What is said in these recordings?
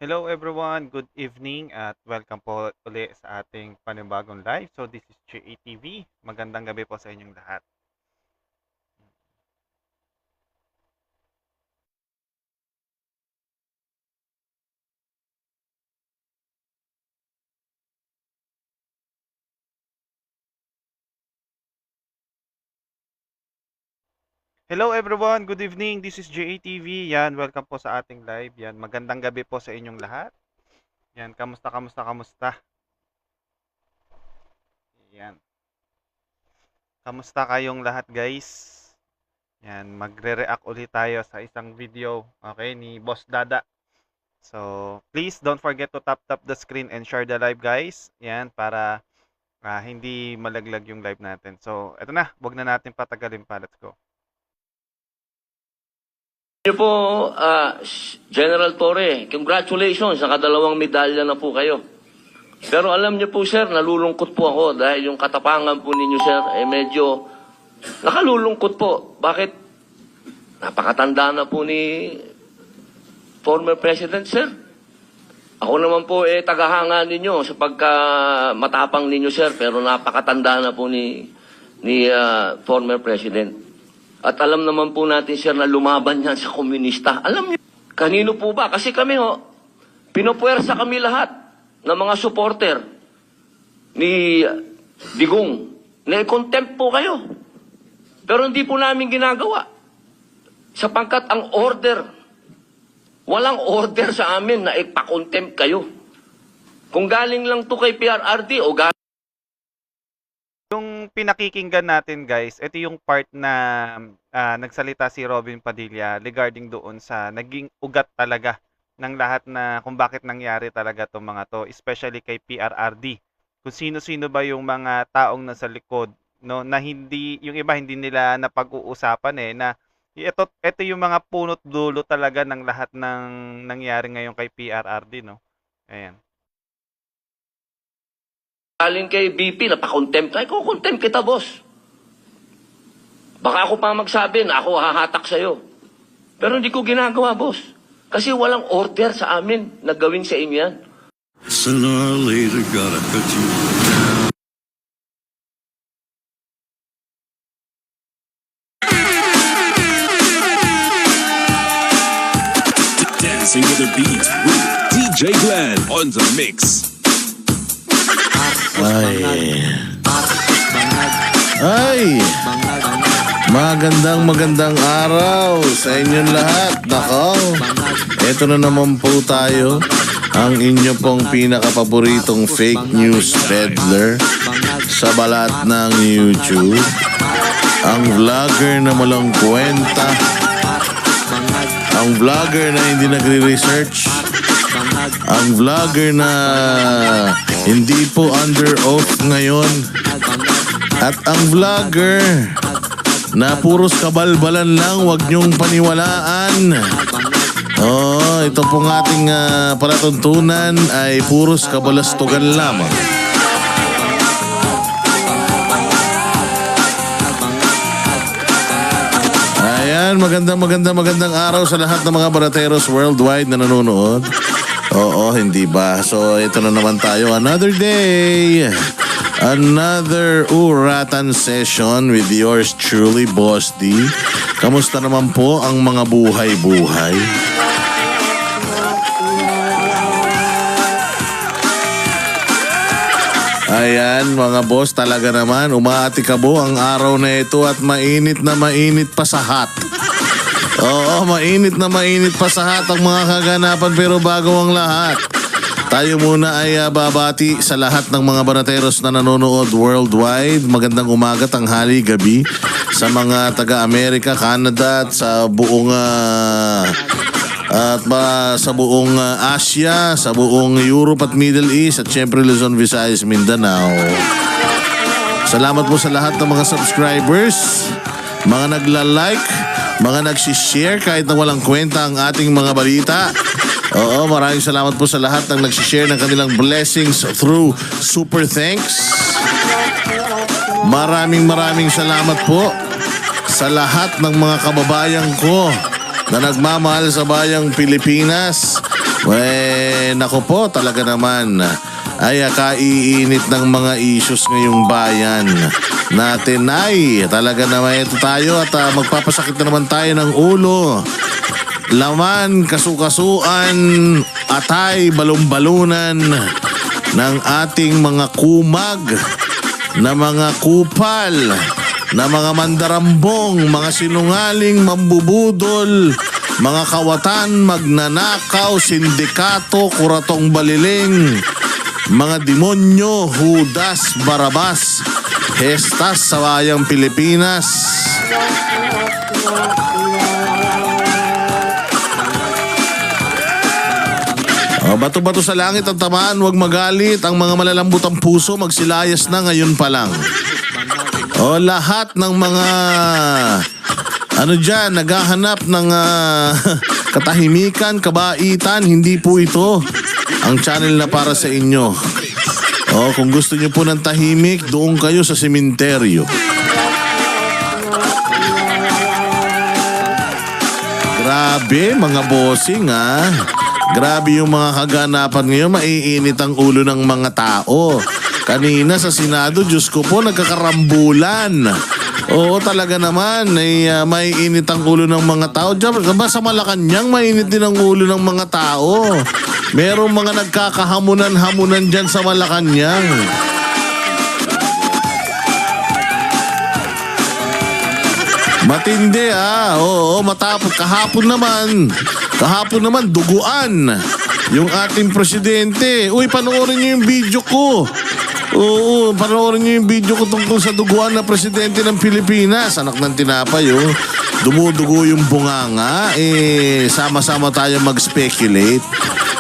Hello everyone, good evening at welcome po ulit sa ating panibagong live. So this is GATV. Magandang gabi po sa inyong lahat. Hello everyone, good evening. This is GATV. Yan, welcome po sa ating live. Yan, magandang gabi po sa inyong lahat. Yan, kamusta? Yan. Kamusta kayong lahat, guys? Yan, magre-react ulit tayo sa isang video, okay, ni Boss Dada. So, please don't forget to tap the screen and share the live, guys. Yan, para hindi malaglag yung live natin. So, eto na, wag na natin patagalin pa. Let's go. Niyo po, General Torre, congratulations, nakadalawang medalya na po kayo. Pero alam niyo po, sir, nalulungkot po ako dahil yung katapangan po ninyo, sir, medyo nakalulungkot po. Bakit? Napakatanda na po ni former President, sir. Ako naman po, tagahanga ninyo sa pagka-matapang ninyo, sir, pero napakatanda na po ni former President. At alam naman po natin, sir, na lumaban yan sa komunista. Alam niyo, kanino po ba? Kasi kami, pinupuwersa kami lahat ng mga supporter ni Digong. Na-contempt po kayo. Pero hindi po namin ginagawa. Sapagkat ang order, walang order sa amin na ipakontempt kayo. Kung galing lang to kay PRRD o galing Yung pinakikinggan natin, guys, ito yung part na nagsalita si Robin Padilla regarding doon sa naging ugat talaga ng lahat na kung bakit nangyari talaga itong mga to, especially kay PRRD. Kung sino-sino ba yung mga taong nasa likod, no, na hindi, yung iba hindi nila napag-uusapan na ito yung mga punot dulo talaga ng lahat ng nangyari ngayon kay PRRD, no. Ayan. kay BP, napakontempt ka. Iko-contempt kita, boss. Baka ako pa magsabi na ako hahatak sa'yo. Pero hindi ko ginagawa, boss. Kasi walang order sa amin na gawin sa inyo yan. Sooner or later, gotta cut you down. Dancing with the beat with DJ Glenn on the mix. Ay, magandang araw sa inyong lahat. Nako, eto na naman po tayo, ang inyo pong pinakapaboritong fake news peddler sa balat ng YouTube. Ang vlogger na walang kwenta, ang vlogger na hindi nagre-research, ang vlogger na hindi po under oath ngayon, at ang vlogger na puros kabalbalan lang, wag niyong paniwalaan. Ito pong ating palatuntunan ay puros kabalastugan lamang. Ayan, magandang araw sa lahat ng mga barateros worldwide na nanonood. Oo, hindi ba? So, ito na naman tayo. Another day. Another uratan session with yours truly, Boss D. Kamusta naman po ang mga buhay-buhay? Ayan, mga boss, talaga naman, umaatikabo ang araw na ito at mainit pa sa hot. Oo, mainit pa sa hot ang mga kaganapan, pero bago ang lahat, tayo muna ay babati sa lahat ng mga banateros na nanonood worldwide. Magandang umaga, tanghali, gabi sa mga taga-Amerika, Canada at sa buong sa buong Asia, sa buong Europe at Middle East, at syempre Luzon, Visayas, Mindanao. Salamat po sa lahat ng mga subscribers, mga nagla-like, mga nagsishare kahit na walang kwenta ang ating mga balita. Oo, maraming salamat po sa lahat ng nagsishare ng kanilang blessings through super thanks. Maraming salamat po sa lahat ng mga kababayan ko na nagmamahal sa bayang Pilipinas. Nako po, talaga naman ay kaiinit ng mga issues ngayong bayan natin ay talaga naman ito tayo at magpapasakit na naman tayo ng ulo. Laman, kasukasuan, atay, balon-balunan ng ating mga kumag na mga kupal, na mga mandarambong, mga sinungaling, mambubudol, mga kawatan, magnanakaw, sindikato, kuratong baliling, mga demonyo, Judas, Barabas, Hestas sa bayang Pilipinas. Bato-bato sa langit ang tamaan, huwag magalit. Ang mga malalambot ang puso, magsilayas na ngayon pa lang. Lahat ng mga naghahanap ng katahimikan, kabaitan, hindi po ito ang channel na para sa inyo. Kung gusto niyo po ng tahimik, doon kayo sa sementeryo. Grabe mga bossing Grabe yung mga kaganapan ngayon, maiinit ang ulo ng mga tao. Kanina sa Senado, Diyos ko po, nagkakarambulan. Oo, talaga naman, maiinit ang ulo ng mga tao. Diyan, sa Malacanang, mainit din ang ulo ng mga tao. Merong mga nagkakahamunan-hamunan dyan sa Malacanang. Matindi oo, matapos kahapon naman duguan yung ating presidente. Uy, panoorin niyo yung video ko. Oo, panoorin niyo yung video ko tungkol sa duguan na presidente ng Pilipinas. Anak ng tinapay, dumudugo yung bunganga. Sama-sama tayo mag-speculate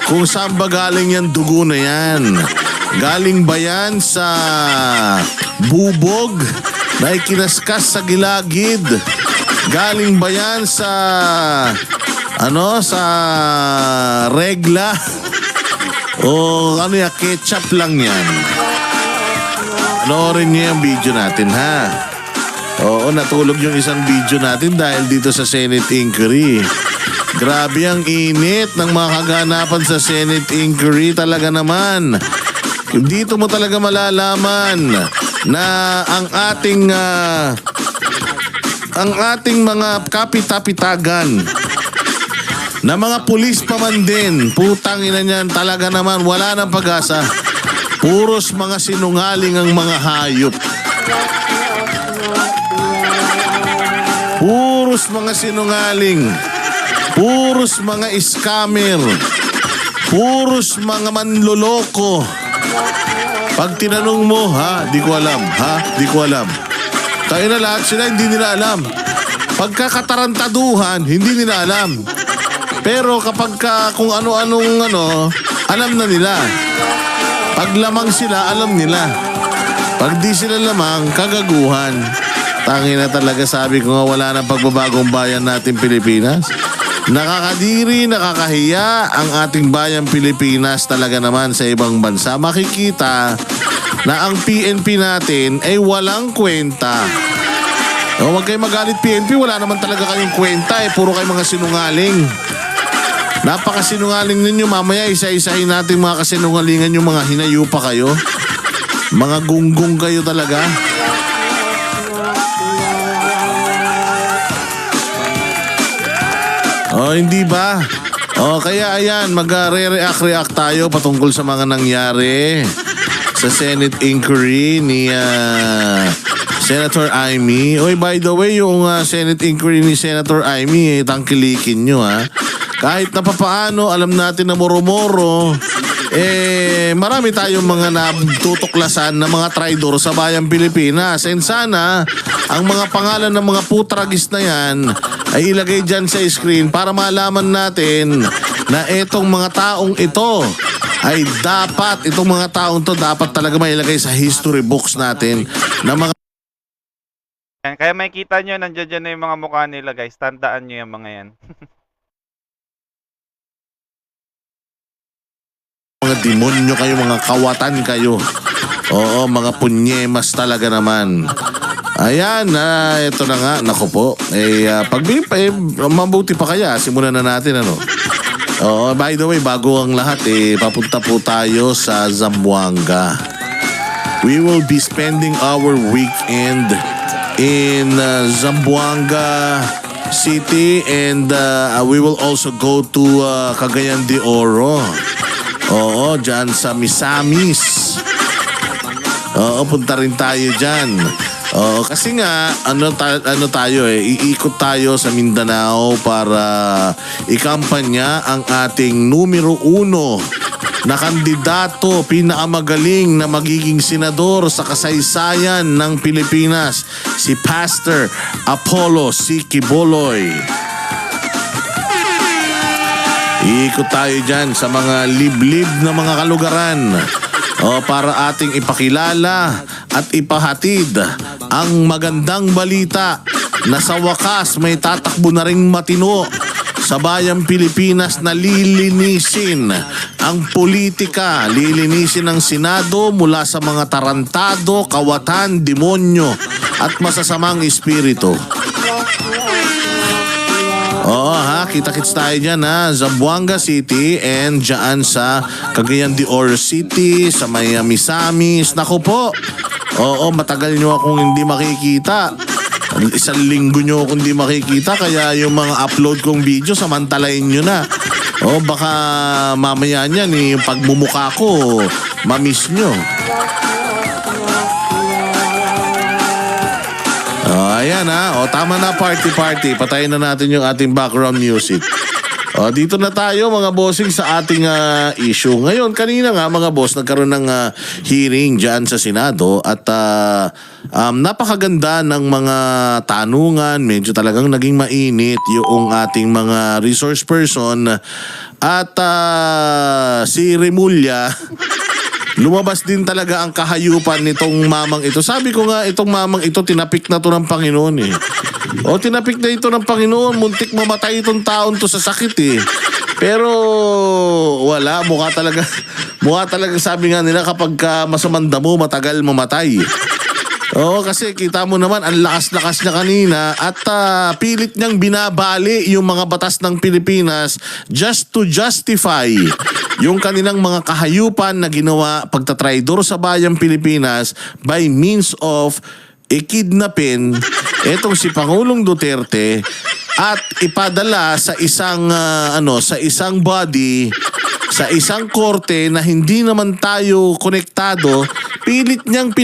kung saan ba galing yan dugo na yan. Galing ba yan sa bubog na ikinaskas sa gilagid? Galing ba yan sa sa regla? O ketchup lang yan? Panoorin niyo yung video natin, Oo, natulog yung isang video natin dahil dito sa Senate inquiry. Grabe ang init ng mga kaganapan sa Senate inquiry, talaga naman. Dito mo talaga malalaman na ang ating mga kapitapitagan na mga pulis pa man din, putang ina niyan, talaga naman wala nang pag-asa. Puros mga sinungaling ang mga hayop. Puros mga sinungaling. Puros mga scammer. Puros mga manloloko. Pag tinanong mo, di ko alam, di ko alam. Tayo na lahat sila, hindi nila alam. Pagkakatarantaduhan, hindi nila alam. Pero kapag kung ano-anong alam na nila. Pag lamang sila, alam nila. Pag di sila lamang, kagaguhan. Tangina talaga, sabi ko nga, wala nang pagbabagong bayan natin Pilipinas. Nakakadiri, nakakahiya ang ating bayang Pilipinas talaga naman sa ibang bansa. Makikita na ang PNP natin ay walang kwenta. Huwag kayo magalit PNP, wala naman talaga kayong kwenta puro kayo mga sinungaling. Napakasinungaling ninyo, mamaya isa-isahin natin mga kasinungalingan yung mga hinayo pa kayo. Mga gunggong kayo talaga. Hindi ba? Kaya ayan, mag-react tayo patungkol sa mga nangyari sa Senate inquiry ni Senator Amy. By the way, yung Senate inquiry ni Senator Amy, tangkilikin nyo Kahit na papaano, alam natin na moro-moro, marami tayong mga natutuklasan na mga traidor sa bayang Pilipinas. And sana, ang mga pangalan ng mga putragis na yan ay ilagay dyan sa screen para malaman natin na itong mga taong ito ay dapat, itong mga taong to dapat talaga may ilagay sa history books natin na mga Kaya makikita nyo, nandiyan dyan na yung mga mukha nila guys. Tandaan nyo yung mga yan. mga demonyo kayo, mga kawatan kayo. Oo, mga punyemas talaga naman. Ayan, ito na nga, nako po. Mabuti pa kaya, simulan na natin Oh, by the way, bago ang lahat papunta po tayo sa Zamboanga. We will be spending our weekend in Zamboanga City and we will also go to Cagayan de Oro. Oo, dyan sa Misamis. Oo, punta rin tayo dyan. Oo, kasi nga, ano tayo iikot tayo sa Mindanao para ikampanya ang ating numero 1 na kandidato, pinakamagaling na magiging senador sa kasaysayan ng Pilipinas, si Pastor Apollo C. Quiboloy. Iikot tayo dyan sa mga liblib na mga kalugaran para ating ipakilala at ipahatid ang magandang balita na sa wakas may tatakbo na ring matino sa bayang Pilipinas na lilinisin ang politika, lilinisin ang Senado mula sa mga tarantado, kawatan, demonyo at masasamang espiritu. Oo kita-kits tayo dyan Zamboanga City and dyan sa Cagayan de Oro City, sa Misamis. Naku po, matagal nyo akong hindi makikita. Isang linggo nyo akong hindi makikita, kaya yung mga upload kong video, samantalain nyo na. Baka mamaya niyan yung pagmumukha ko, mamiss nyo. Ayan tama na party. Patayin na natin yung ating background music. Dito na tayo mga bossing sa ating issue. Ngayon, kanina nga mga boss, nagkaroon ng hearing dyan sa Senado at napakaganda ng mga tanungan. Medyo talagang naging mainit yung ating mga resource person at si Remulla. Lumabas din talaga ang kahayupan nitong mamang ito. Sabi ko nga, itong mamang ito, tinapik na to ng Panginoon tinapik na ito ng Panginoon. Muntik mamatay itong taon to sa sakit Pero wala, mukha talaga sabi nga nila kapag masamang damo, matagal mamatay. Kasi kita mo naman, ang lakas-lakas niya kanina at pilit niyang binabali yung mga batas ng Pilipinas just to justify yung kanilang mga kahayupan na ginawa pagtatraidor sa bayang Pilipinas by means of ikidnapin etong si Pangulong Duterte at ipadala sa isang body, sa isang korte na hindi naman tayo konektado. Pilit niyang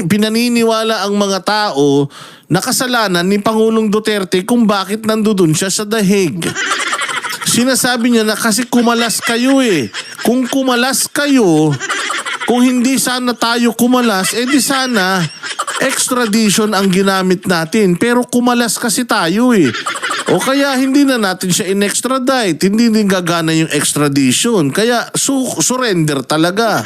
pinaniniwala ang mga tao na kasalanan ni Pangulong Duterte kung bakit nandoon siya sa The Hague. Sinasabi niya na kasi kumalas kayo Kung kumalas kayo, kung hindi sana tayo kumalas, di sana extradition ang ginamit natin. Pero kumalas kasi tayo O kaya hindi na natin siya in-extradite. Hindi din gagana yung extradition. Kaya surrender talaga.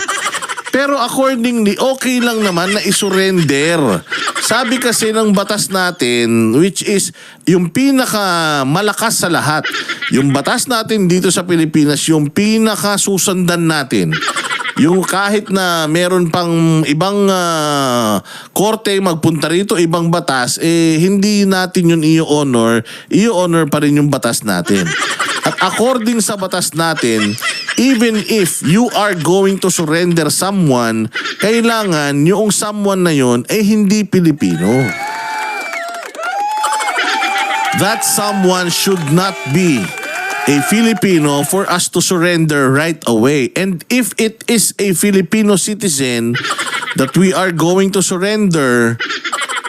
Pero accordingly, okay lang naman na isurrender. Sabi kasi ng batas natin, which is yung pinakamalakas sa lahat, yung batas natin dito sa Pilipinas, yung pinakasusundan natin. Yung kahit na meron pang ibang korte magpunta rito, ibang batas, hindi natin yun i-honor pa rin yung batas natin. At according sa batas natin, even if you are going to surrender someone, kailangan yung someone na yun hindi Pilipino. That someone should not be a Filipino for us to surrender right away. And if it is a Filipino citizen that we are going to surrender,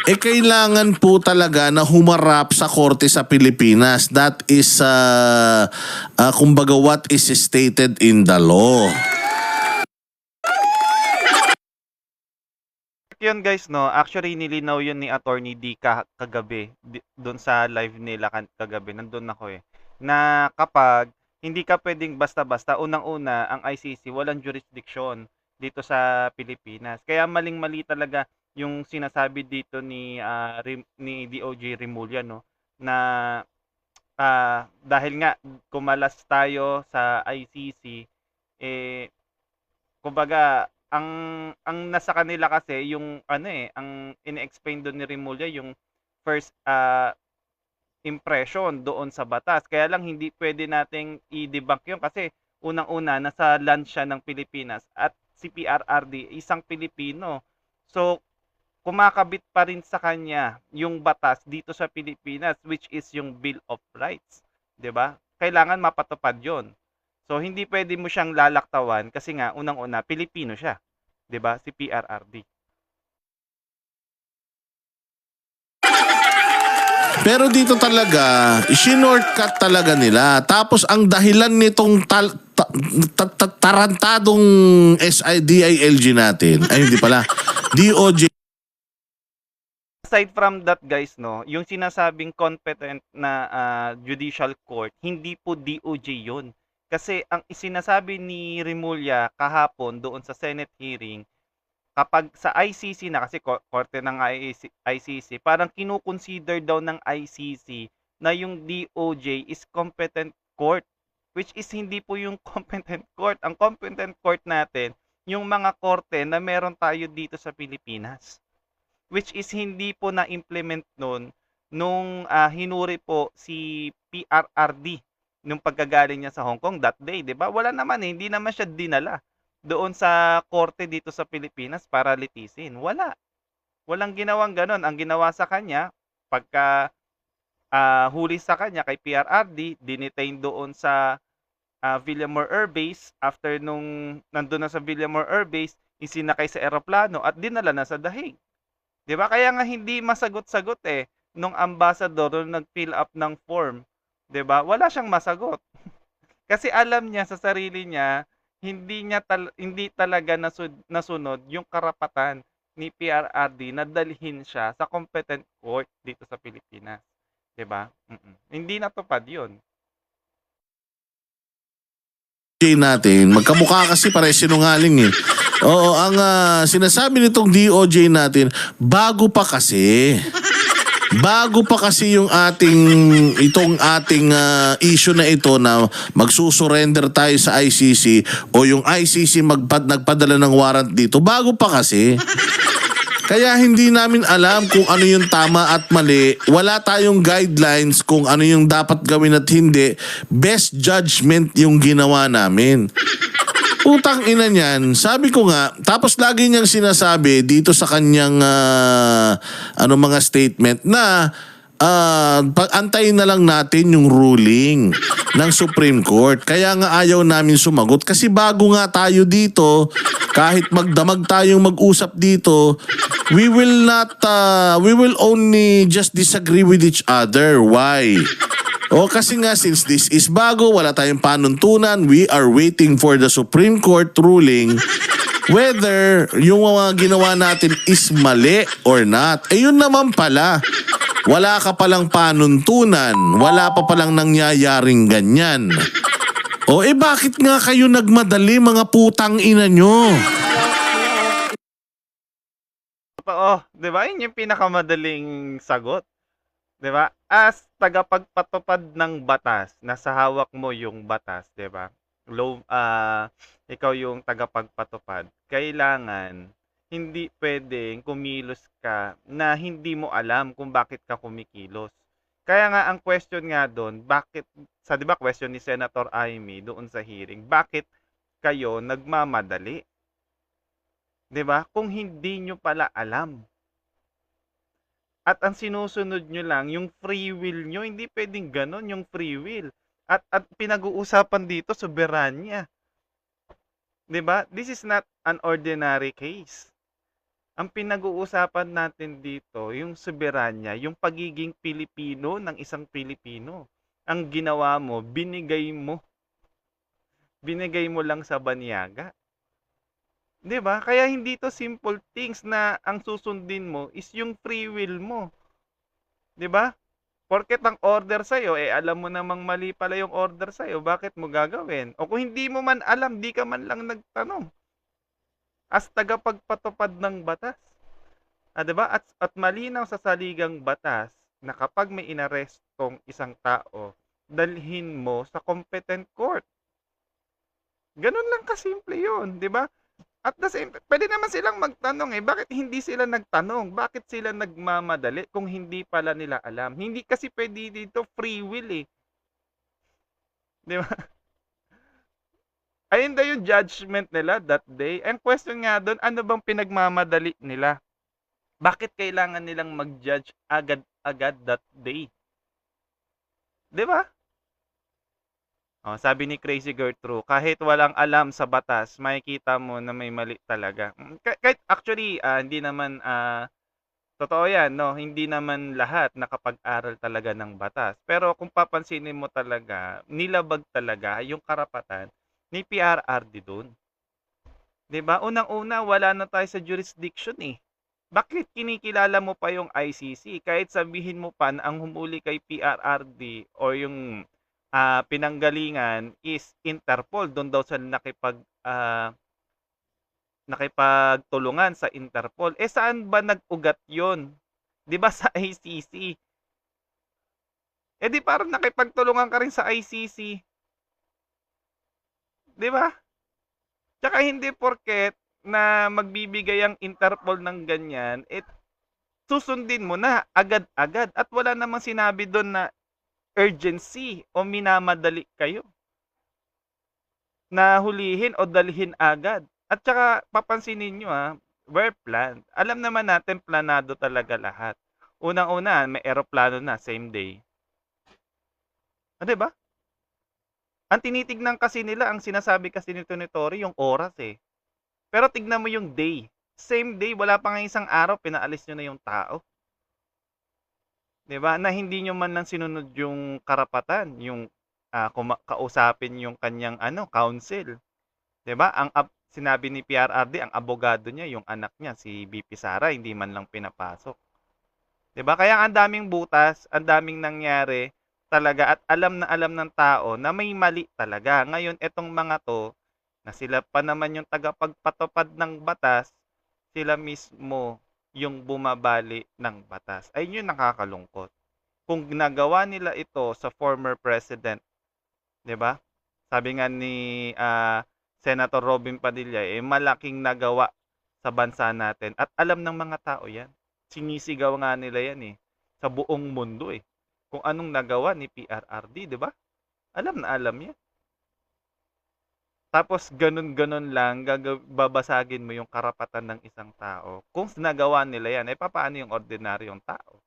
kailangan po talaga na humarap sa korte sa Pilipinas. That is, kumbaga, what is stated in the law. Yun guys, no, actually nilinaw yun ni Attorney D kagabi, doon sa live nila kagabi, nandun ako na kapag hindi ka pwedeng basta-basta, unang-una, ang ICC walang jurisdiction dito sa Pilipinas. Kaya maling-mali talaga yung sinasabi dito ni DOJ Remulla, no, na dahil nga kumalas tayo sa ICC, kumbaga ang nasa kanila kasi yung ang ine-explain doon ni Remulla yung first impression doon sa batas. Kaya lang hindi pwede nating i-debunk yun kasi unang-una nasa land siya ng Pilipinas at si PRRD isang Pilipino. So, kumakabit pa rin sa kanya yung batas dito sa Pilipinas which is yung Bill of Rights, 'di ba? Kailangan mapatupad 'yon. So hindi pwede mo siyang lalaktawan kasi nga unang-una Pilipino siya, 'di ba? Si PRRD. Pero dito talaga, shinortcut talaga nila. Tapos ang dahilan nitong tarantadong SIDILG natin, ay hindi pala, DOJ. Aside from that guys, no, yung sinasabing competent na judicial court, hindi po DOJ yun. Kasi ang isinasabi ni Remulla kahapon doon sa Senate hearing, kapag sa ICC na, kasi korte ng ICC, parang kinukonsider daw ng ICC na yung DOJ is competent court, which is hindi po yung competent court. Ang competent court natin, yung mga korte na meron tayo dito sa Pilipinas, which is hindi po na-implement nung hinuri po si PRRD nung pagkagaling niya sa Hong Kong that day, 'di ba? Wala naman hindi naman siya dinala doon sa korte dito sa Pilipinas para litisin. Walang ginawang ganon. Ang ginawa sa kanya, pagka huli sa kanya kay PRRD, dinetain doon sa Villamor Air Base. After nung nandun na sa Villamor Air Base, isinakay sa eroplano at dinala na sa The Hague. 'Di ba? Kaya nga hindi masagot-sagot nung ambassador nung nag-fill up ng form. 'Di ba? Wala siyang masagot. Kasi alam niya sa sarili niya, hindi talaga nasunod yung karapatan ni PRRD na dalhin siya sa competent court dito sa Pilipinas. 'Di ba? Hindi natupad 'yon. Natin, magkamukha kasi pare sinungaling eh. Oo, ang sinasabi nitong DOJ natin, bago pa kasi yung itong ating issue na ito na magsusurrender tayo sa ICC o yung ICC nagpadala ng warrant dito, bago pa kasi. Kaya hindi namin alam kung ano yung tama at mali. Wala tayong guidelines kung ano yung dapat gawin at hindi. Best judgment yung ginawa namin. Utang ina niyan, sabi ko nga, tapos lagi niyang sinasabi dito sa kanyang mga statement na antayin na lang natin yung ruling ng Supreme Court. Kaya nga ayaw namin sumagot kasi bago nga tayo dito, kahit magdamag tayong mag-usap dito, we will only just disagree with each other. Why? Kasi nga since this is bago, wala tayong panuntunan, we are waiting for the Supreme Court ruling whether yung mga ginawa natin is mali or not. Yun naman pala. Wala ka palang panuntunan, wala pa palang nangyayaring ganyan. Bakit nga kayo nagmadali mga putang ina nyo? 'Di ba? Yun yung pinakamadaling sagot. 'Di ba? As tagapagpatupad ng batas, nasa hawak mo yung batas, 'di ba? Ikaw yung tagapagpatupad. Kailangan hindi pwedeng kumilos ka na hindi mo alam kung bakit ka kumikilos. Kaya nga ang question nga doon, bakit 'di ba question ni Senator Amy doon sa hearing, bakit kayo nagmamadali? 'Di ba? Kung hindi nyo pala alam. At ang sinusunod nyo lang, yung free will nyo, hindi pwedeng ganon yung free will. At pinag-uusapan dito, soberanya. 'Di ba? This is not an ordinary case. Ang pinag-uusapan natin dito, yung soberanya, yung pagiging Pilipino ng isang Pilipino. Ang ginawa mo, binigay mo. Binigay mo lang sa banyaga. 'Di ba? Kaya hindi to simple things na ang susundin mo is yung free will mo. 'Di ba? Porket ang order sa iyo alam mo namang mali pala yung order sa iyo, bakit mo gagawin? O kung hindi mo man alam, di ka man lang nagtanong. As tagapagpatupad ng batas. 'Di ba? At malinaw sa saligang batas na kapag may inarestong isang tao, dalhin mo sa competent court. Ganun lang kasimple 'yun, 'di ba? At the same time, pwede naman silang magtanong eh, bakit hindi sila nagtanong? Bakit sila nagmamadali kung hindi pala nila alam? Hindi kasi pwede dito free will eh. Di ba? Ayun daw yung judgment nila that day. Ang question nga doon, ano bang pinagmamadali nila? Bakit kailangan nilang mag-judge agad-agad that day? Di ba? Oh, sabi ni Crazy Gertrude, kahit walang alam sa batas, makikita mo na may mali talaga. Kahit actually, hindi naman, totoo yan, no? Hindi naman lahat nakapag-aral talaga ng batas. Pero kung papansinin mo talaga, nilabag talaga yung karapatan ni PRRD doon. 'Di ba? Unang-una, wala na tayo sa jurisdiction eh. Bakit kinikilala mo pa yung ICC? Kahit sabihin mo pa na ang humuli kay PRRD o yung pinanggalingan is Interpol, doon daw sa nakipagtulungan sa Interpol. Eh saan ba nag-ugat yon? 'Di ba sa ICC? Eh di parang nakipagtulungan ka rin sa ICC. 'Di ba? Tsaka hindi porket na magbibigay ang Interpol ng ganyan, susundin mo na agad-agad at wala namang sinabi doon na urgency o minamadali kayo na hulihin o dalhin agad. At tsaka papansinin nyo were planned. Alam naman natin planado talaga lahat. Unang-una, may eroplano na same day. 'Di ba? Ang tinitignan kasi nila, ang sinasabi kasi nito ni Tory, yung oras eh. Pero tignan mo yung day. Same day, wala pa nga isang araw, pinaalis nyo na yung tao. 'Di ba? Na hindi nyo man lang sinunod yung karapatan, yung kausapin yung kanyang counsel. 'Di ba? Sinabi ni PRRD, ang abogado niya, yung anak niya, si BP Sara, hindi man lang pinapasok. 'Di ba? Kaya ang daming butas, ang daming nangyari talaga at alam ng tao na may mali talaga. Ngayon, etong mga to, na sila pa naman yung tagapagpatupad ng batas, sila mismo yung bumabali ng batas. Ayun yung nakakalungkot. Kung ginagawa nila ito sa former president, 'di ba? Sabi nga ni Senator Robin Padilla, malaking nagawa sa bansa natin at alam ng mga tao 'yan. Sinisigaw nga nila 'yan sa buong mundo kung anong nagawa ni PRRD, 'di ba? Alam na alam 'yan. Tapos ganun-ganun lang babasagin mo yung karapatan ng isang tao. Kung nagawa nila 'yan, papaano yung ordinaryong tao?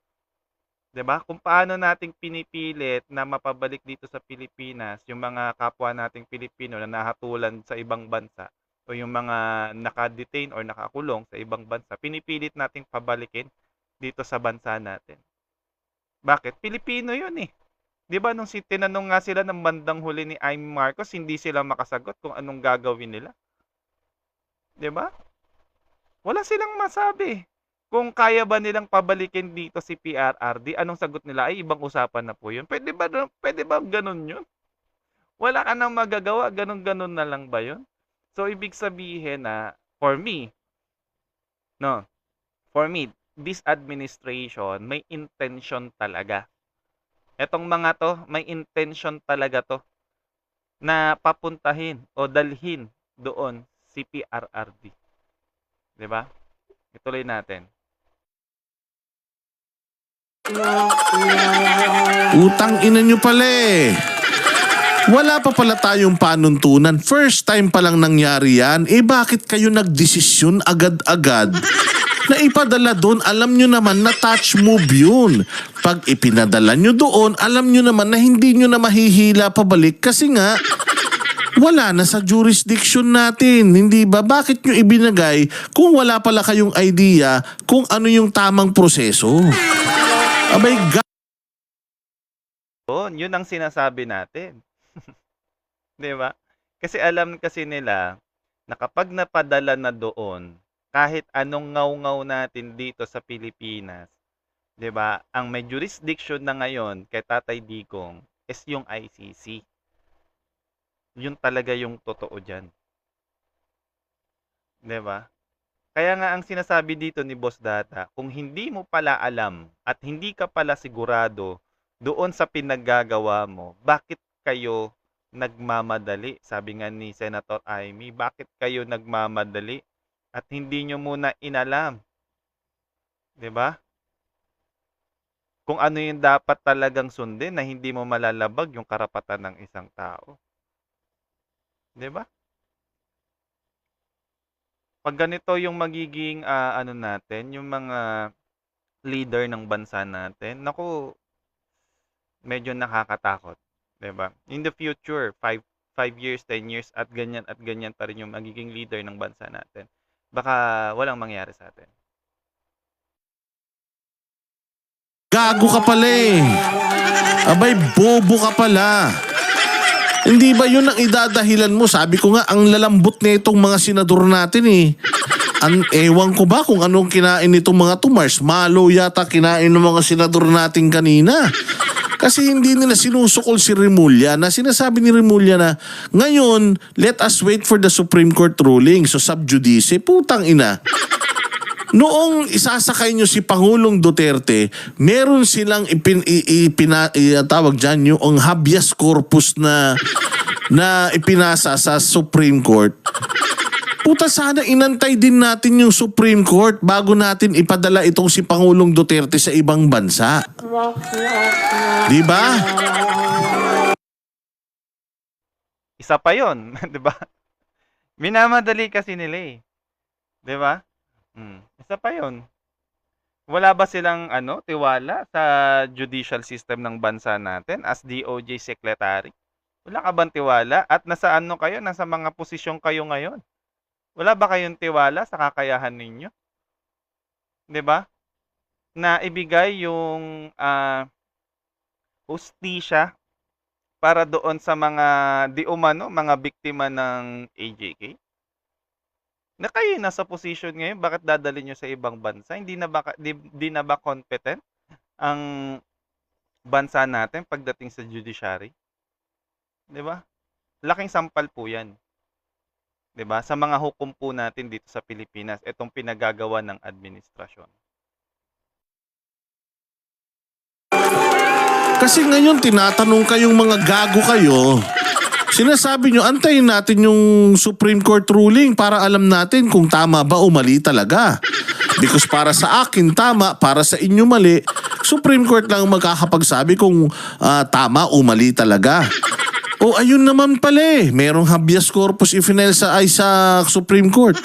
'Di ba? Kung paano nating pinipilit na mapabalik dito sa Pilipinas yung mga kapwa nating Pilipino na nahatulan sa ibang bansa o yung mga naka-detain or nakakulong sa ibang bansa, pinipilit nating pabalikin dito sa bansa natin. Bakit? Pilipino 'yun 'Di ba nung tinanong nga sila ng bandang huli ni Amy Marcos, hindi sila makasagot kung anong gagawin nila. 'Di ba? Wala silang masabi. Kung kaya ba nilang pabalikin dito si PRRD, anong sagot nila? Ay, ibang usapan na po 'yun. Pwede ba ganun 'yun? Wala ka nang magagawa, ganun-ganun na lang ba 'yun? So ibig sabihin na for me, no, this administration may intention talaga. Etong mga to, may intention talaga to na papuntahin o dalhin doon si PRRD. 'Di ba? Ituloy natin. Utang ina nyo pala Wala pa pala tayong panuntunan. First time pa lang nangyari yan. Bakit kayo nagdesisyon agad-agad na ipadala doon? Alam nyo naman na touch move yun. Pag ipinadala nyo doon, alam nyo naman na hindi nyo na mahihila pabalik kasi nga wala na sa jurisdiction natin. Hindi ba? Bakit nyo ibinagay kung wala pala kayong idea kung ano yung tamang proseso? Abay, Yun ang sinasabi natin. 'Di ba? Kasi alam kasi nila na kapag napadala na doon, kahit anong ngaw-ngaw natin dito sa Pilipinas, 'di ba? Ang may jurisdiction na ngayon kay Tatay Digong is yung ICC. Yun talaga yung totoo diyan. 'Di ba? Kaya nga ang sinasabi dito ni Boss Data, kung hindi mo pala alam at hindi ka pala sigurado doon sa pinaggagawa mo, bakit kayo nagmamadali. Sabi nga ni Senator Amy, bakit kayo nagmamadali at hindi nyo muna inalam, 'di ba? Kung ano yung dapat talagang sundin na hindi mo malalabag yung karapatan ng isang tao, 'di ba? Pag ganito yung magiging ano natin, yung mga leader ng bansa natin, naku, medyo nakakatakot, 'di ba? In the future, 5 years, 10 years at ganyan pa rin yung magiging leader ng bansa natin. Baka walang mangyari sa atin. Gago ka pala eh. Abay, bobo ka pala. Hindi ba yun ang idadahilan mo? Sabi ko nga, ang lalambot na itong mga senador natin eh. Ang ewan ko ba kung anong kinain nitong mga tumars. Malo yata kinain ng mga senador natin kanina. Kasi hindi nila sinusukol si Remulla na sinasabi ni Remulla na ngayon, let us wait for the Supreme Court ruling. So sub judice, putang ina. Noong isasakay nyo si Pangulong Duterte, meron silang tawag dyan yung habeas corpus na ipinasa sa Supreme Court. Puta, sana inantay din natin yung Supreme Court bago natin ipadala itong si Pangulong Duterte sa ibang bansa. Di ba? Isa pa yon, 'di ba? Minamadali kasi nila eh. 'Di ba? Isa pa yon. Wala ba silang tiwala sa judicial system ng bansa natin as DOJ secretary? Wala ka bang tiwala? At nasa kayo? Nasa mga posisyon kayo ngayon? Wala ba kayong tiwala sa kakayahan ninyo? 'Di ba? Na ibigay yung hustisya para doon sa mga di umano, mga biktima ng AJK? Na kayo nasa position ngayon, bakit dadalhin nyo sa ibang bansa? Hindi na ba competent ang bansa natin pagdating sa judiciary? 'Di ba? Laking sampal po 'yan. 'Di ba? Sa mga hukom po natin dito sa Pilipinas, itong pinagagawa ng administrasyon. Kasi ngayon tinatanong kayong mga gago kayo. Sinasabi nyo, antayin natin yung Supreme Court ruling para alam natin kung tama ba o mali talaga. Because para sa akin tama, para sa inyo mali, Supreme Court lang magkakapagsabi kung tama o mali talaga. O ayun naman pala eh, merong habeas corpus i-file sa Supreme Court.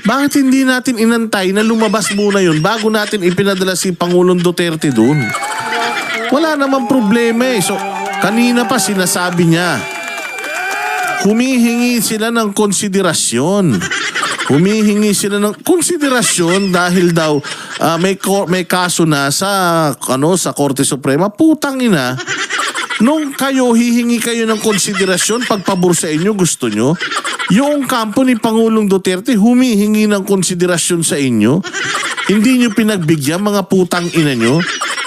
Bakit hindi natin inantay na lumabas muna yun bago natin ipinadala si Pangulong Duterte doon? Wala namang problema eh. So, kanina pa sinasabi niya, humihingi sila ng konsiderasyon. Humihingi sila ng konsiderasyon dahil daw may kaso na sa Korte Suprema. Putang ina. Nung hihingi kayo ng konsiderasyon pagpabor sa inyo, gusto nyo? Yung kampo ni Pangulong Duterte humihingi ng konsiderasyon sa inyo. Hindi nyo pinagbigyan mga putang ina nyo.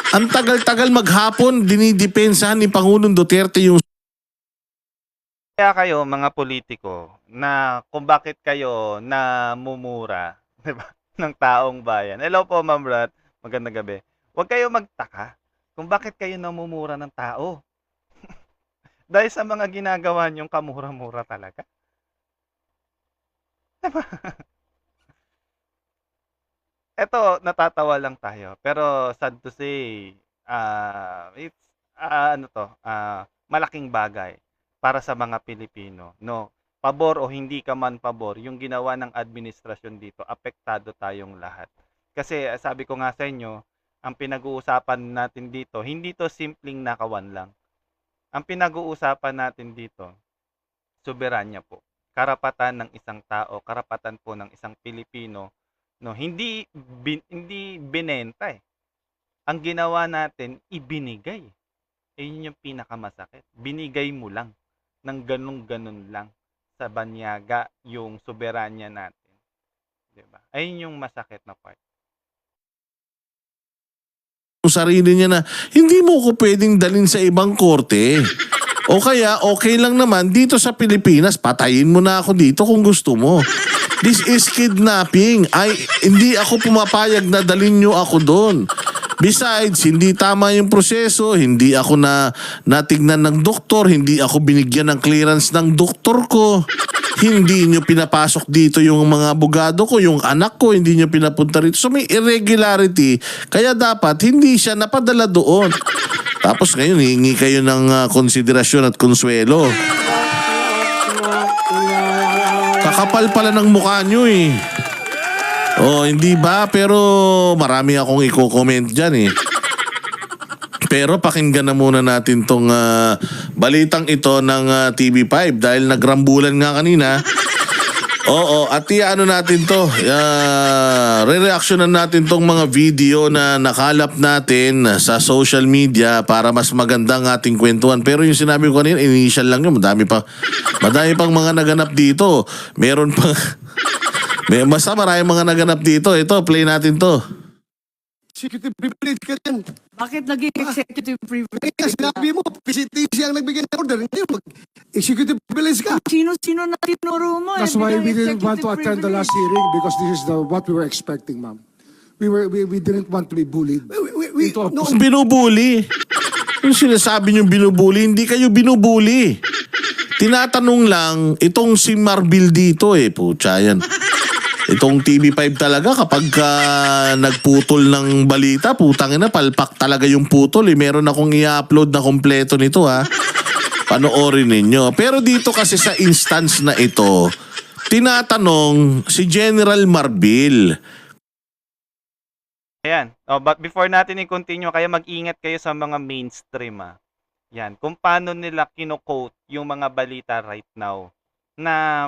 Ang tagal-tagal maghapon dinidepensahan ni Pangulong Duterte yung Kaya kayo, mga politiko, na kung bakit kayo namumura, 'di ba, ng taong bayan. Hello po, Ma'am Rat. Magandang gabi. Huwag kayo magtaka kung bakit kayo namumura ng tao. Dahil sa mga ginagawa niyong kamura-mura talaga. 'Di ba? Eto, natatawa lang tayo. Pero sad to say, it's malaking bagay para sa mga Pilipino, no? Pabor o hindi ka man pabor, yung ginawa ng administrasyon dito, apektado tayong lahat. Kasi sabi ko nga sa inyo, ang pinag-uusapan natin dito, hindi to simpleng nakawan lang. Ang pinag-uusapan natin dito, soberanya po. Karapatan ng isang tao, karapatan po ng isang Pilipino, no? Hindi binenta eh. Ang ginawa natin, ibinigay. Yun yung pinakamasakit. Binigay mo lang ng ganun-ganun lang sa banyaga yung soberanya natin. 'Di ba? Ayun yung masakit na part. sarili niya na hindi mo ko pwedeng dalhin sa ibang korte. O kaya okay lang naman dito sa Pilipinas, patayin mo na ako dito kung gusto mo. This is kidnapping. Hindi ako pumapayag na dalhin nyo ako doon. Besides, hindi tama yung proseso, hindi ako natignan ng doktor, hindi ako binigyan ng clearance ng doktor ko. Hindi nyo pinapasok dito yung mga abogado ko, yung anak ko, hindi nyo pinapunta rito. So may irregularity, kaya dapat hindi siya napadala doon. Tapos ngayon, hihingi kayo ng konsiderasyon at konsuelo. Kakapal pala ng mukha nyo eh. Oh, hindi ba? Pero marami akong i-comment dyan eh. Pero pakinggan na muna natin tong balitang ito ng TV5 dahil nagrambulan nga kanina. Oo, at ano natin to, re-reactionan natin tong mga video na nakalap natin sa social media para mas maganda ang ating kwentuhan. Pero yung sinabi ko kanina, initial lang yun. Madami pang mga naganap dito. Meron pa... Basta maraming mga naganap dito. Ito, play natin to. Executive privilege ka dyan. Bakit naging executive privilege? Kaya sinabi mo, PCTC ang nagbigay ng order. Hindi mo executive privilege ka. Sino-sino na tinuro mo? That's why we didn't Biglang want to executive attend the last privilege. hearing because this is what we were expecting, ma'am. We didn't want to be bullied. into a no, Binubuli. Yung sinasabi nyo binubuli, hindi kayo binubuli. Tinatanong lang, itong si Marbil dito putya yan. Itong TV5 talaga kapag nagputol ng balita, putang ina, palpak talaga yung putol. Meron akong i-upload na kompleto nito ha. Panoorin ninyo. Pero dito kasi sa instance na ito, tinatanong si General Marbil. Ayan. Oh, but before natin i-continue, kaya mag-ingat kayo sa mga mainstream Yan. Kung paano nila kino-quote yung mga balita right now. Na,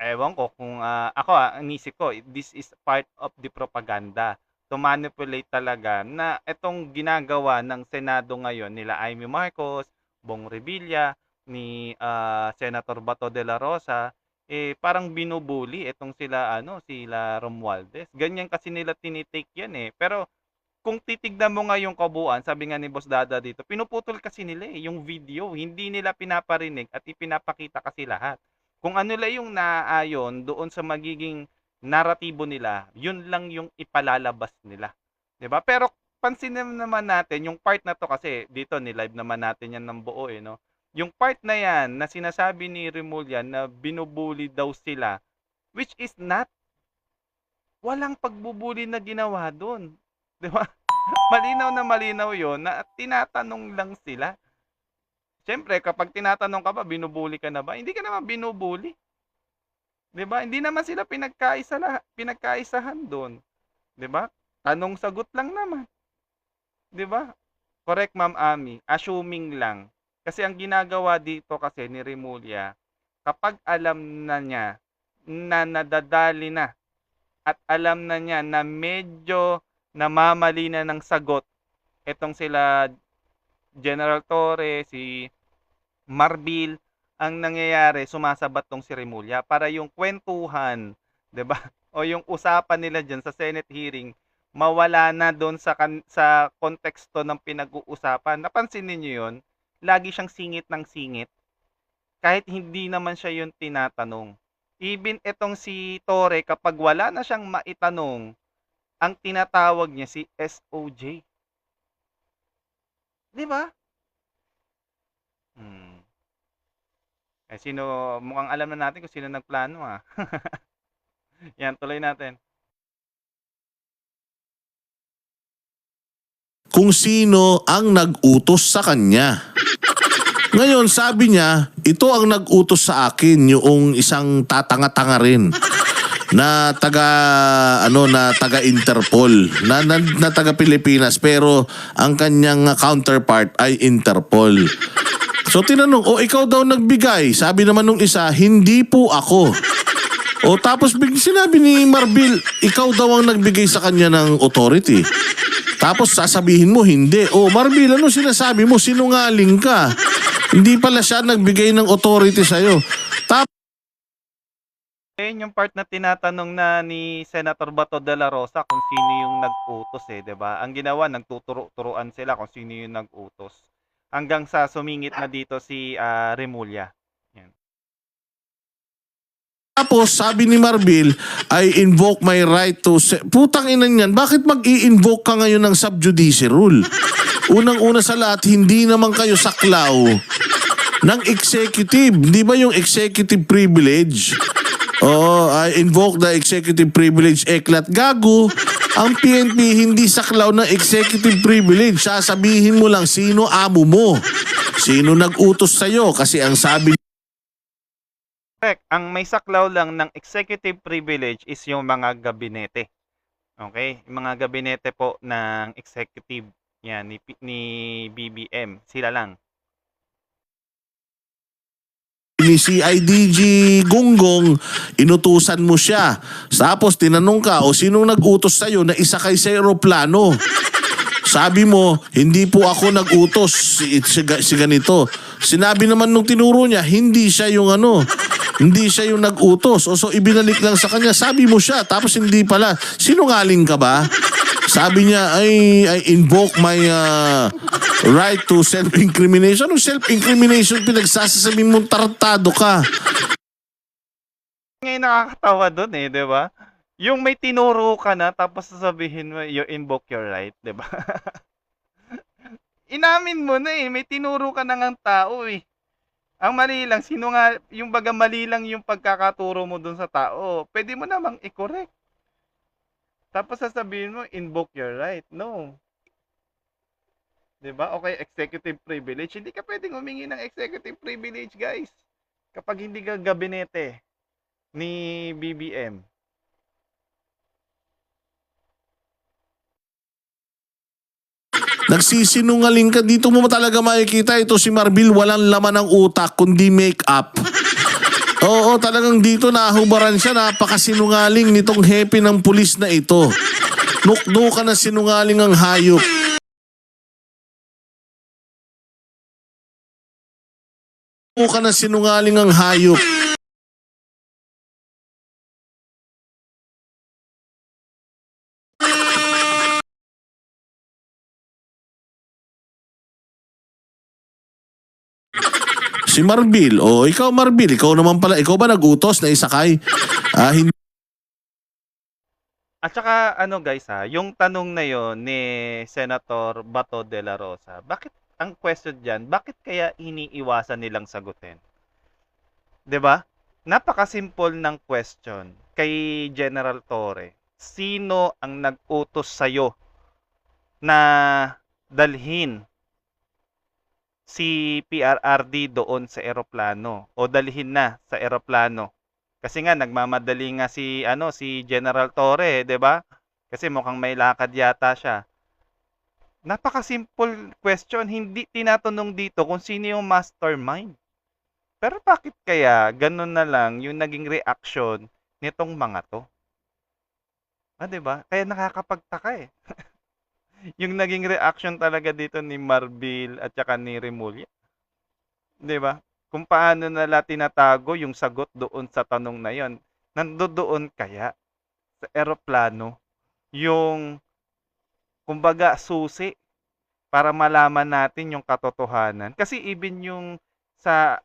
ewan ko kung ako inisip ko, this is part of the propaganda to manipulate talaga na itong ginagawa ng Senado ngayon nila Amy Marcos, Bong Revilla, ni Senator Bato de la Rosa, parang binubuli itong sila Romualdez. Ganyan kasi nila tinitake yan Pero kung titignan mo nga yung kabuuan, sabi nga ni Boss Dada dito, pinuputol kasi nila yung video. Hindi nila pinaparinig at ipinapakita kasi lahat. Kung ano lang yung naaayon doon sa magiging naratibo nila, yun lang yung ipalalabas nila. 'Di ba? Pero pansinin naman natin yung part na to kasi dito ni live naman natin yan ng buo no. Yung part na yan na sinasabi ni Remulla na binubuli daw sila, which is not. Walang pagbubuli na ginawa doon. 'Di ba? Malinaw na malinaw 'yon na tinatanong lang sila. Siyempre, kapag tinatanong ka ba, binubuli ka na ba? Hindi ka naman binubuli. 'Di ba? Hindi naman sila pinagkaisahan doon. 'Di ba? Tanong-sagot lang naman. 'Di ba? Correct, Ma'am Ami. Assuming lang. Kasi ang ginagawa dito kasi ni Remulla, kapag alam na niya na nadadali na at alam na niya na medyo namamali na ng sagot itong sila General Torre, si Marbil, ang nangyayari, sumasabat tong si Remulla para yung kwentuhan, 'di ba? O yung usapan nila diyan sa Senate hearing, mawala na doon sa konteksto ng pinag-uusapan. Napansin niyo 'yon? Lagi siyang singit ng singit. Kahit hindi naman siya yung tinatanong. Even itong si Torre, kapag wala na siyang maitanong, ang tinatawag niya si SOJ. 'Di ba? Sino, mukhang alam na natin kung sino nagplano Yan, tuloy natin. Kung sino ang nag-utos sa kanya. Ngayon, sabi niya, ito ang nag-utos sa akin, yung isang tatanga-tanga rin na taga Interpol, na taga Pilipinas, pero ang kanyang counterpart ay Interpol. So tinanong, ikaw daw nagbigay. Sabi naman nung isa, hindi po ako. Tapos sinabi ni Marbil, ikaw daw ang nagbigay sa kanya ng authority. Tapos sasabihin mo, hindi. Marbil, ano sinasabi mo? Sinungaling ka. Hindi pala siya nagbigay ng authority sa'yo. Ayun yung part na tinatanong na ni Senator Bato de la Rosa kung sino yung nag-utos 'di ba? Ang ginawa, nagtuturo-turuan sila kung sino yung nag-utos. Hanggang sa sumingit na dito si Remulla. Yan. Tapos, sabi ni Marbil, I invoke my right to... Putang ina niyan, bakit mag-i-invoke ka ngayon ng subjudice rule? Unang-una sa lahat, hindi naman kayo saklaw ng executive. Di ba yung executive privilege? Oo, I invoke the executive privilege. Eklat gago. Ang PNP hindi saklaw ng executive privilege. Sasabihin mo lang sino amo mo. Sino nag-utos sa'yo. Kasi ang sabi Correct. Ang may saklaw lang ng executive privilege is yung mga gabinete. Okay? Yung mga gabinete po ng executive yan, ni BBM. Sila lang. ni CIDG Gunggong, inutusan mo siya. Tapos tinanong ka, o sinong nag-utos sa'yo na isakay sa aeroplano? Sabi mo, hindi po ako nag-utos si ganito. Sinabi naman nung tinuro niya, hindi siya yung hindi siya yung nag-utos. So ibinalik lang sa kanya, sabi mo siya, tapos hindi pala. Sinungaling ka ba? Sabi niya, I invoke my right to self-incrimination. Anong self-incrimination? Pinagsasasabi mong tarantado ka. Ngayon nakakatawa doon di ba? Yung may tinuro ka na tapos sasabihin mo you invoke your right, di ba? Inamin mo na may tinuro ka na ng tao Ang mali lang, yung baga mali lang yung pagkakaturo mo doon sa tao. Pwede mo namang i-correct. Tapos sasabihin mo, invoke your right. No. Diba? Okay, executive privilege. Hindi ka pwedeng humingi ng executive privilege, guys. Kapag hindi ka gabinete ni BBM. Nagsisinungaling ka. Dito mo talaga makikita ito si Marbil, walang laman ng utak kundi make-up. Oo, talagang dito nahubaran siya. Napakasinungaling nitong hepe ng pulis na ito. Nuknukan na sinungaling ang hayop. Nuknukan na sinungaling ang hayop. Si Marbil, ikaw Marbil, ikaw naman pala, ikaw ba nag-utos na isakay? Hindi. At saka guys yung tanong na yon ni Senator Bato de la Rosa, bakit ang question diyan, bakit kaya iniiwasan nilang sagutin? 'Di ba? Napaka-simple ng question kay General Torre. Sino ang nag-utos sa'yo na dalhin si PRRD doon sa eroplano o dalhin na sa eroplano? Kasi nga nagmamadali nga si General Torre, 'di ba? Kasi mukhang may lakad yata siya. Napaka-simple question, hindi tinatanong dito kung sino yung mastermind. Pero bakit kaya ganun na lang yung naging reaction nitong mga to? 'Di ba? Kaya nakakapagtaka yung naging reaction talaga dito ni Marbil at saka ni Remulla. 'Di ba? Kung paano nila tinatago yung sagot doon sa tanong na yon. Nandoon kaya sa eroplano yung kumbaga susi para malaman natin yung katotohanan. Kasi even yung sa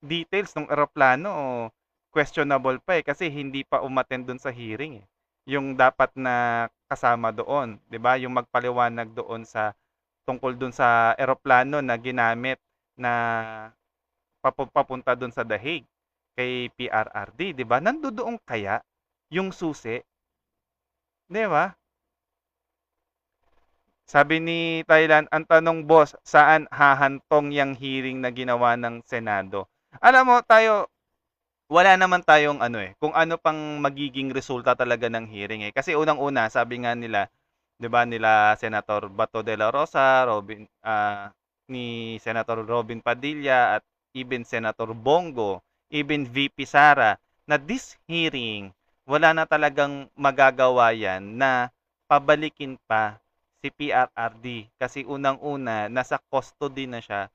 details ng eroplano questionable pa kasi hindi pa umattend doon sa hearing yung dapat na kasama doon, 'di ba? Yung magpaliwanag doon sa tungkol doon sa eroplano na ginamit na papunta doon sa The Hague kay PRRD, 'di ba? Nandoon kaya yung susi, 'di ba? Sabi ni Thailand, ang tanong boss, saan hahantong yung hearing na ginawa ng Senado? Alam mo tayo, wala naman tayong kung ano pang magiging resulta talaga ng hearing Kasi unang-una, sabi nga nila, 'di ba, nila Senator Bato de la Rosa, ni Senator Robin Padilla at even Senator Bongo, even VP Sara, na this hearing, wala na talagang magagawa yan na pabalikin pa si PRRD kasi unang-una nasa custody na siya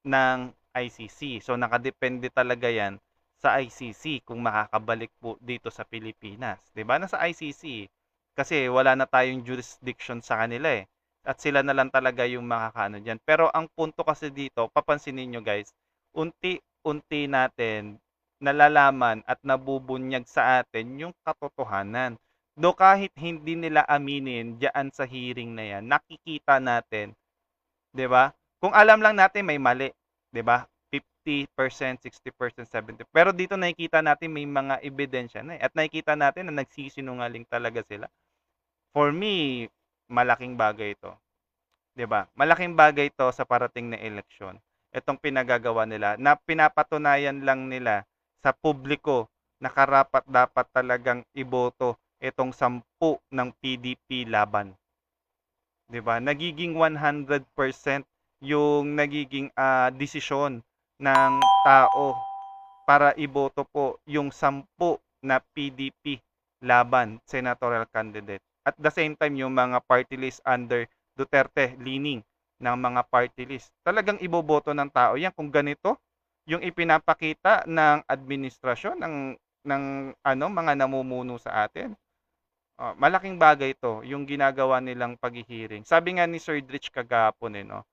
ng ICC. So nakadepende talaga yan sa ICC kung makakabalik po dito sa Pilipinas. 'Di ba? Nasa ICC kasi wala na tayong jurisdiction sa kanila At sila na lang talaga yung makakaano diyan. Pero ang punto kasi dito, papansinin niyo guys, unti-unti natin nalalaman at nabubunyag sa atin yung katotohanan. Do kahit hindi nila aminin diyan sa hearing na yan, nakikita natin, 'di ba? Kung alam lang natin may mali, 'di ba? 50%, 60%, 70%. Pero dito nakikita natin may mga ebidensya na at nakikita natin na nagsisinungaling talaga sila. For me, malaking bagay ito. 'Di ba? Malaking bagay ito sa parating na eleksyon. Itong pinagagawa nila na pinapatunayan lang nila sa publiko na karapat dapat talagang iboto itong 10 ng PDP laban. 'Di ba? Nagiging 100% yung nagiging desisyon ng tao para iboto po yung 10 na PDP laban senatorial candidate. At the same time yung mga party list under Duterte leaning ng mga party list. Talagang iboboto ng tao yan kung ganito yung ipinapakita ng administrasyon ng mga namumuno sa atin. Malaking bagay ito, yung ginagawa nilang paghihiring. Sabi nga ni Sir Dritch kagapon, no?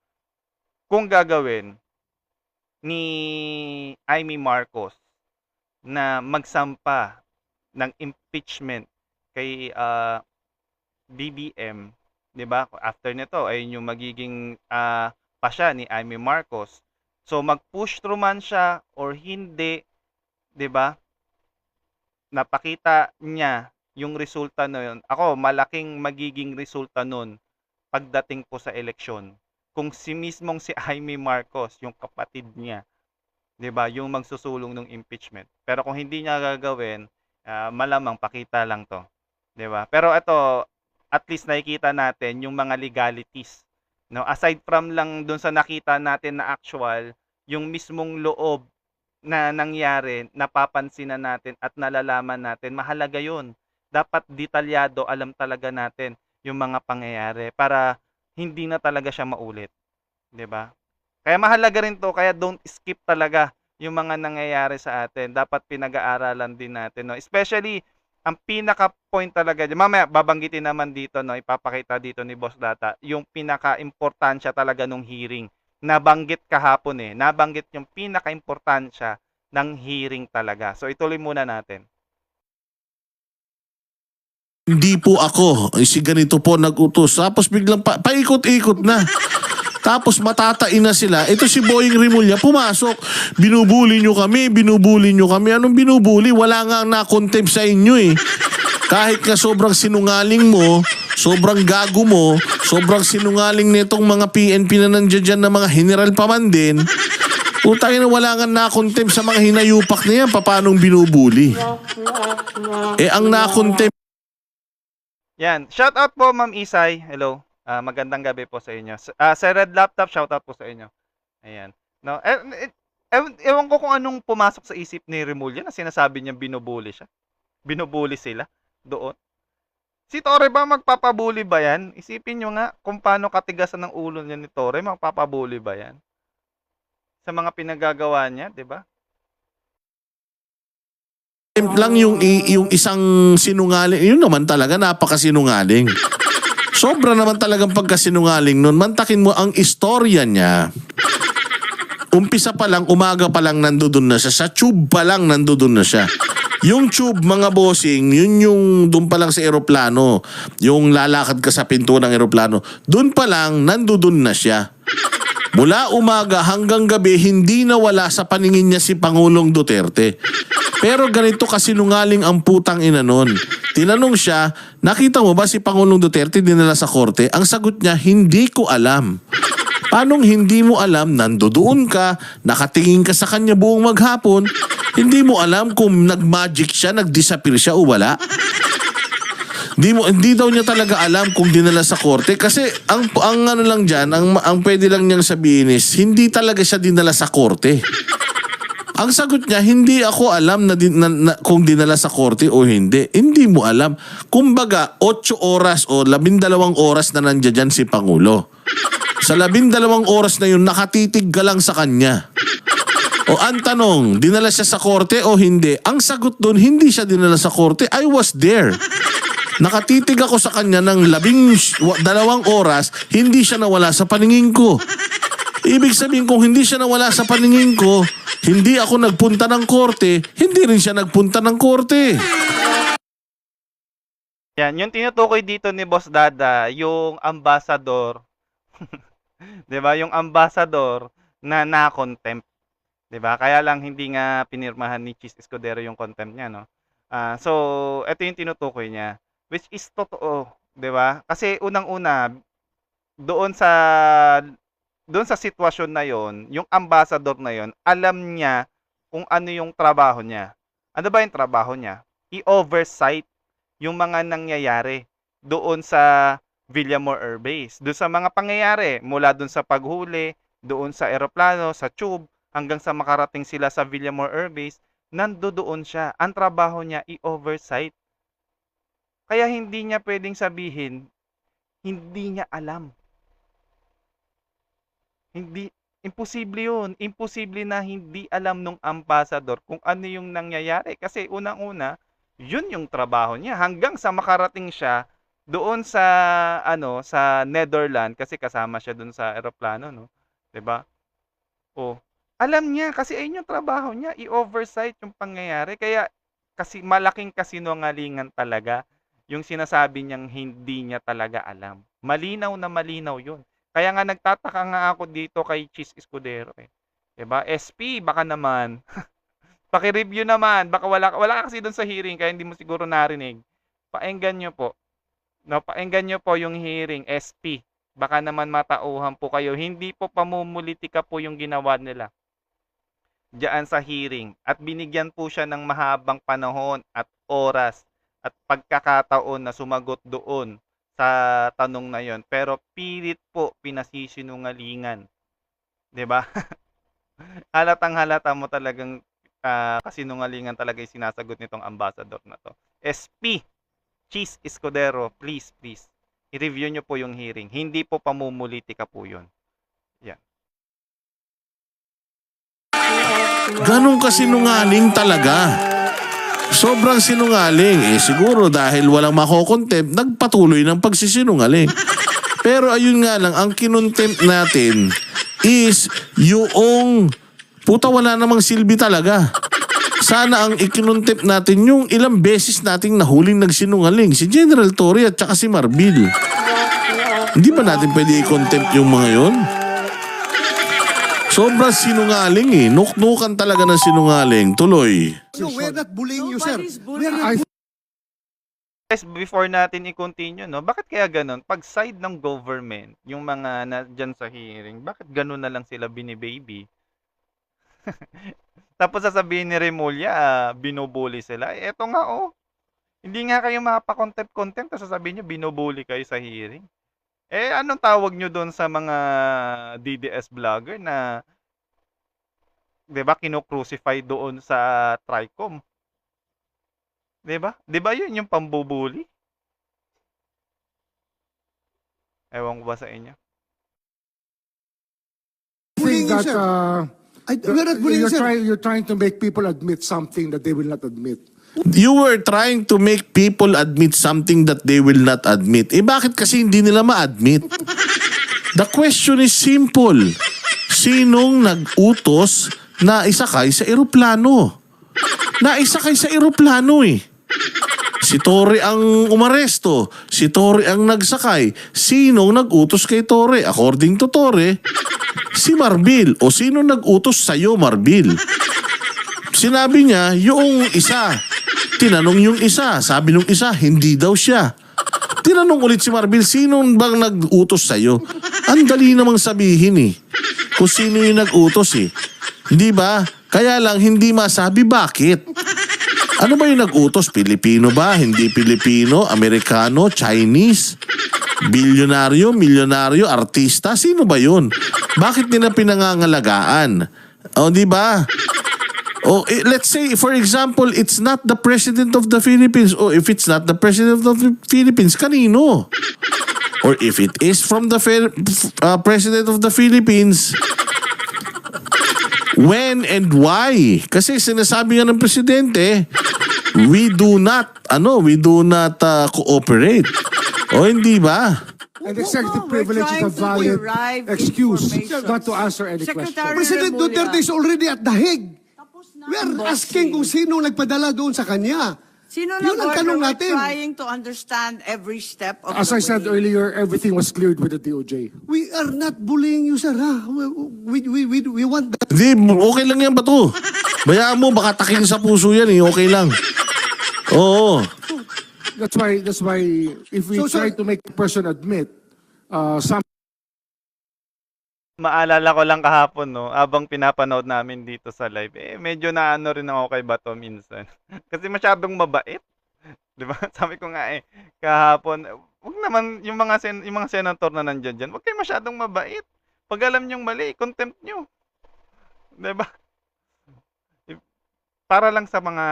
Kung gagawin ni Amy Marcos na magsampa ng impeachment kay BBM, 'di ba? After nito ay yung magiging pasya ni Amy Marcos. So mag-push through man siya or hindi, 'di ba? Napakita niya yung resulta na yun. Ako, malaking magiging resulta nun pagdating po sa eleksyon. Kung mismong si Jaime Marcos, yung kapatid niya, 'di ba, yung magsusulong ng impeachment. Pero kung hindi niya gagawin, malamang pakita lang 'to, 'di ba? Pero ito, at least nakikita natin yung mga legalities, no? Aside from lang doon sa nakita natin na actual, yung mismong loob na nangyari, napapansin na natin at nalalaman natin, mahalaga 'yun. Dapat detalyado, alam talaga natin yung mga pangyayari para hindi na talaga siya maulit, 'di ba? Kaya mahalaga rin 'to, kaya don't skip talaga yung mga nangyayari sa atin. Dapat pinag-aaralan din natin, no? Especially ang pinaka-point talaga, mamaya babanggitin naman dito, no, ipapakita dito ni Boss Data, yung pinaka-importansya talaga nung hearing. Nabanggit kahapon nabanggit yung pinaka-importansya ng hearing talaga. So ituloy muna natin. Hindi po ako, si ganito po nag-utos. Tapos biglang paikot-ikot na. Tapos matatain na sila. Ito si Boying Rimulya, pumasok. Binubuli nyo kami, binubuli nyo kami. Anong binubuli? Wala nga na-contempt sa inyo eh. Kahit nga sobrang sinungaling mo, sobrang gago mo, sobrang sinungaling nitong mga PNP na nandiyan dyan na mga general pa man din, putangin na wala nga na-contempt sa mga hinayupak na yan. Paanong binubuli? Ang na-contempt Yan. Shout out po Ma'am Isay. Hello. Magandang gabi po sa inyo. Sa Red Laptop, shout out po sa inyo. Ayan. No, ewan ko kung anong pumasok sa isip ni Remulla na sinasabi niya binubuli siya. Binubuli sila doon. Si Torre ba magpapabuli ba yan? Isipin nyo nga kung paano katigasan ng ulo niya ni Torre, magpapabuli ba yan? Sa mga pinagagawa niya, 'di ba? lang yung isang sinungaling. Yun naman talaga, napakasinungaling. Sobra naman talagang pagkasinungaling nun. Mantakin mo ang istorya niya. Umpisa pa lang, umaga pa lang nandoon na siya. Sa tube pa lang nandoon na siya. Yung tube, mga bossing, yun yung doon pa lang sa eroplano. Yung lalakad ka sa pinto ng eroplano. Doon pa lang, nandoon na siya. Mula umaga hanggang gabi, hindi nawala sa paningin niya si Pangulong Duterte. Pero ganito kasinungaling ang putang ina nun. Tinanong siya, nakita mo ba si Pangulong Duterte dinala sa korte? Ang sagot niya, hindi ko alam. Paanong hindi mo alam? Nandoon ka, nakatingin ka sa kanya buong maghapon, hindi mo alam kung nag-magic siya, nag-disappear siya o wala? Hindi daw niya talaga alam kung dinala sa korte kasi ang ano lang diyan, ang pwede lang niyang sabihin is hindi talaga siya dinala sa korte. Ang sagot niya, hindi ako alam na kung dinala sa korte o hindi. Hindi mo alam. Kumbaga, 8 oras o 12 oras na nandiyan si Pangulo. Sa 12 oras na yun, nakatitig ka lang sa kanya. O ang tanong, dinala siya sa korte o hindi? Ang sagot doon, hindi siya dinala sa korte. I was there. Nakatitig ako sa kanya ng 12 oras, hindi siya nawala sa paningin ko. Ibig sabihin, kung hindi siya nawala sa paningin ko, hindi ako nagpunta ng korte, hindi rin siya nagpunta ng korte. Yan, yung tinutukoy dito ni Boss Dada, yung ambassador, 'di ba? Yung ambassador na na-contempt, 'di ba? Kaya lang hindi nga pinirmahan ni Chis Escudero yung contempt niya, no? So ito yung tinutukoy niya, which is totoo, 'di ba? Kasi unang-una doon sa sitwasyon na yon, yung ambassador na yon, alam niya kung ano yung trabaho niya. Ano ba yung trabaho niya? I-oversight yung mga nangyayari doon sa Villamor Air Base. Doon sa mga pangyayari, mula doon sa paghuli, doon sa eroplano, sa tube, hanggang sa makarating sila sa Villamor Air Base, nandoon siya. Ang trabaho niya, i-oversight. Kaya hindi niya pwedeng sabihin, hindi niya alam. Imposible yun. Imposible na hindi alam nung ambassador kung ano yung nangyayari. Kasi unang-una, yun yung trabaho niya. Hanggang sa makarating siya doon sa sa Netherlands, kasi kasama siya doon sa eroplano, no? 'Di ba? Oh, alam niya kasi ayun yung trabaho niya, i-oversight yung pangyayari. Kaya kasi malaking kasinungalingan talaga yung sinasabi niyang hindi niya talaga alam. Malinaw na malinaw yun. Kaya nga nagtataka nga ako dito kay Chis Escudero, eh. 'Di ba? SP, baka naman paki-review naman, baka wala ka kasi doon sa hearing kaya hindi mo siguro narinig. Paenggan niyo po. No, paenggan niyo po yung hearing, SP. Baka naman matauhan po kayo. Hindi po pamumulitika po yung ginawa nila diyan sa hearing. At binigyan po siya ng mahabang panahon at oras at pagkakataon na sumagot doon sa tanong na yon. Pero pilit po pinasisinungalingan. 'Di ba? Halatang-halata mo talagang kasinungalingan talaga yung sinasagot nitong ambassador na to. SP Chis Escudero, please, i-review nyo po yung hearing. Hindi po pamumulitika po yun. Yan. Ganun kasinungaling talaga. Sobrang sinungaling. Siguro dahil walang makokontempt, nagpatuloy ng pagsisinungaling. Pero ayun nga lang, ang kinontempt natin is yung puta, wala namang silbi talaga. Sana ang ikinontempt natin yung ilang beses nating nahuling nagsinungaling. Si General Torre at saka si Marbil. Hindi ba natin pwede i-contempt yung mga yon? Sobrang sinungaling eh. Nuknukan talaga ng sinungaling. Tuloy. No, we're not bullying you, sir. Nobody's We're bullying. not Guys, before natin i-continue, no, bakit kaya ganun? Pag side ng government, yung mga dyan sa hearing, bakit ganun na lang sila binibaby? Tapos sasabihin ni Remulla, binubuli sila. Eto nga, oh. Hindi nga kayo makapakontempt-contempt, tapos sasabihin nyo, binubuli kayo sa hearing. Anong tawag nyo doon sa mga DDS vlogger na, 'di ba, kino-crucify doon sa Tricom? 'Di ba? 'Di ba 'yun yung pambubuli? Ewan ko ba sa inyo? bullying you, that sir. We're not bullying you, sir. you're trying to make people admit something that they will not admit. You were trying to make people admit something that they will not admit. Bakit kasi hindi nila ma-admit? The question is simple. Sinong nag-utos na isakay sa eroplano? Naisakay sa eroplano eh. Si Torre ang umaresto. Si Torre ang nagsakay. Sinong nag-utos kay Torre? According to Torre, si Marbil. O sino nag-utos sa'yo, Marbil? Sinabi niya, yung isa. Tinanong yung isa. Sabi nung isa, hindi daw siya. Tinanong ulit si Marbil, sino bang nag-utos sa'yo? Ang dali namang sabihin eh. Kung sino yung nag-utos eh. Hindi ba? Kaya lang hindi masabi bakit. Ano ba yung nag-utos? Pilipino ba? Hindi Pilipino? Amerikano? Chinese? Bilyonaryo? Milyonaryo? Artista? Sino ba yun? Bakit nila pinangangalagaan? O, di ba? O, let's say, for example, it's not the President of the Philippines. O, if it's not the President of the Philippines, kanino? Or if it is from the President of the Philippines, when and why? Kasi sinasabi nga ng Presidente, we do not cooperate. O, hindi ba? And executive We're privilege is a trying to valid derive excuse information. not to answer any Secretary question. President Remulla. Duterte is already at the Hague. Tapos na We are ang asking boxing. kung sino nagpadala doon sa kanya. Sino Yun ang tanong We're natin. trying to understand every step of As the I said way. earlier, everything was cleared with the DOJ. We are not bullying you, sir. Ha? We want that. Hindi, okay lang yan ba to? Bayaan mo, baka taking sa puso yan eh, okay lang. Oo. That's why if we So, sir- try to make a person admit some Maalala ko lang kahapon, no, habang pinapanood namin dito sa live, medyo naano rin ako kay Bato minsan. Kasi masyadong mabait. 'Di ba? Sabi ko nga kahapon, wag naman yung mga senator na nandiyan diyan, wag kayo masyadong mabait. Pag alam niyong mali, contempt niyo. 'Di ba? Para lang sa mga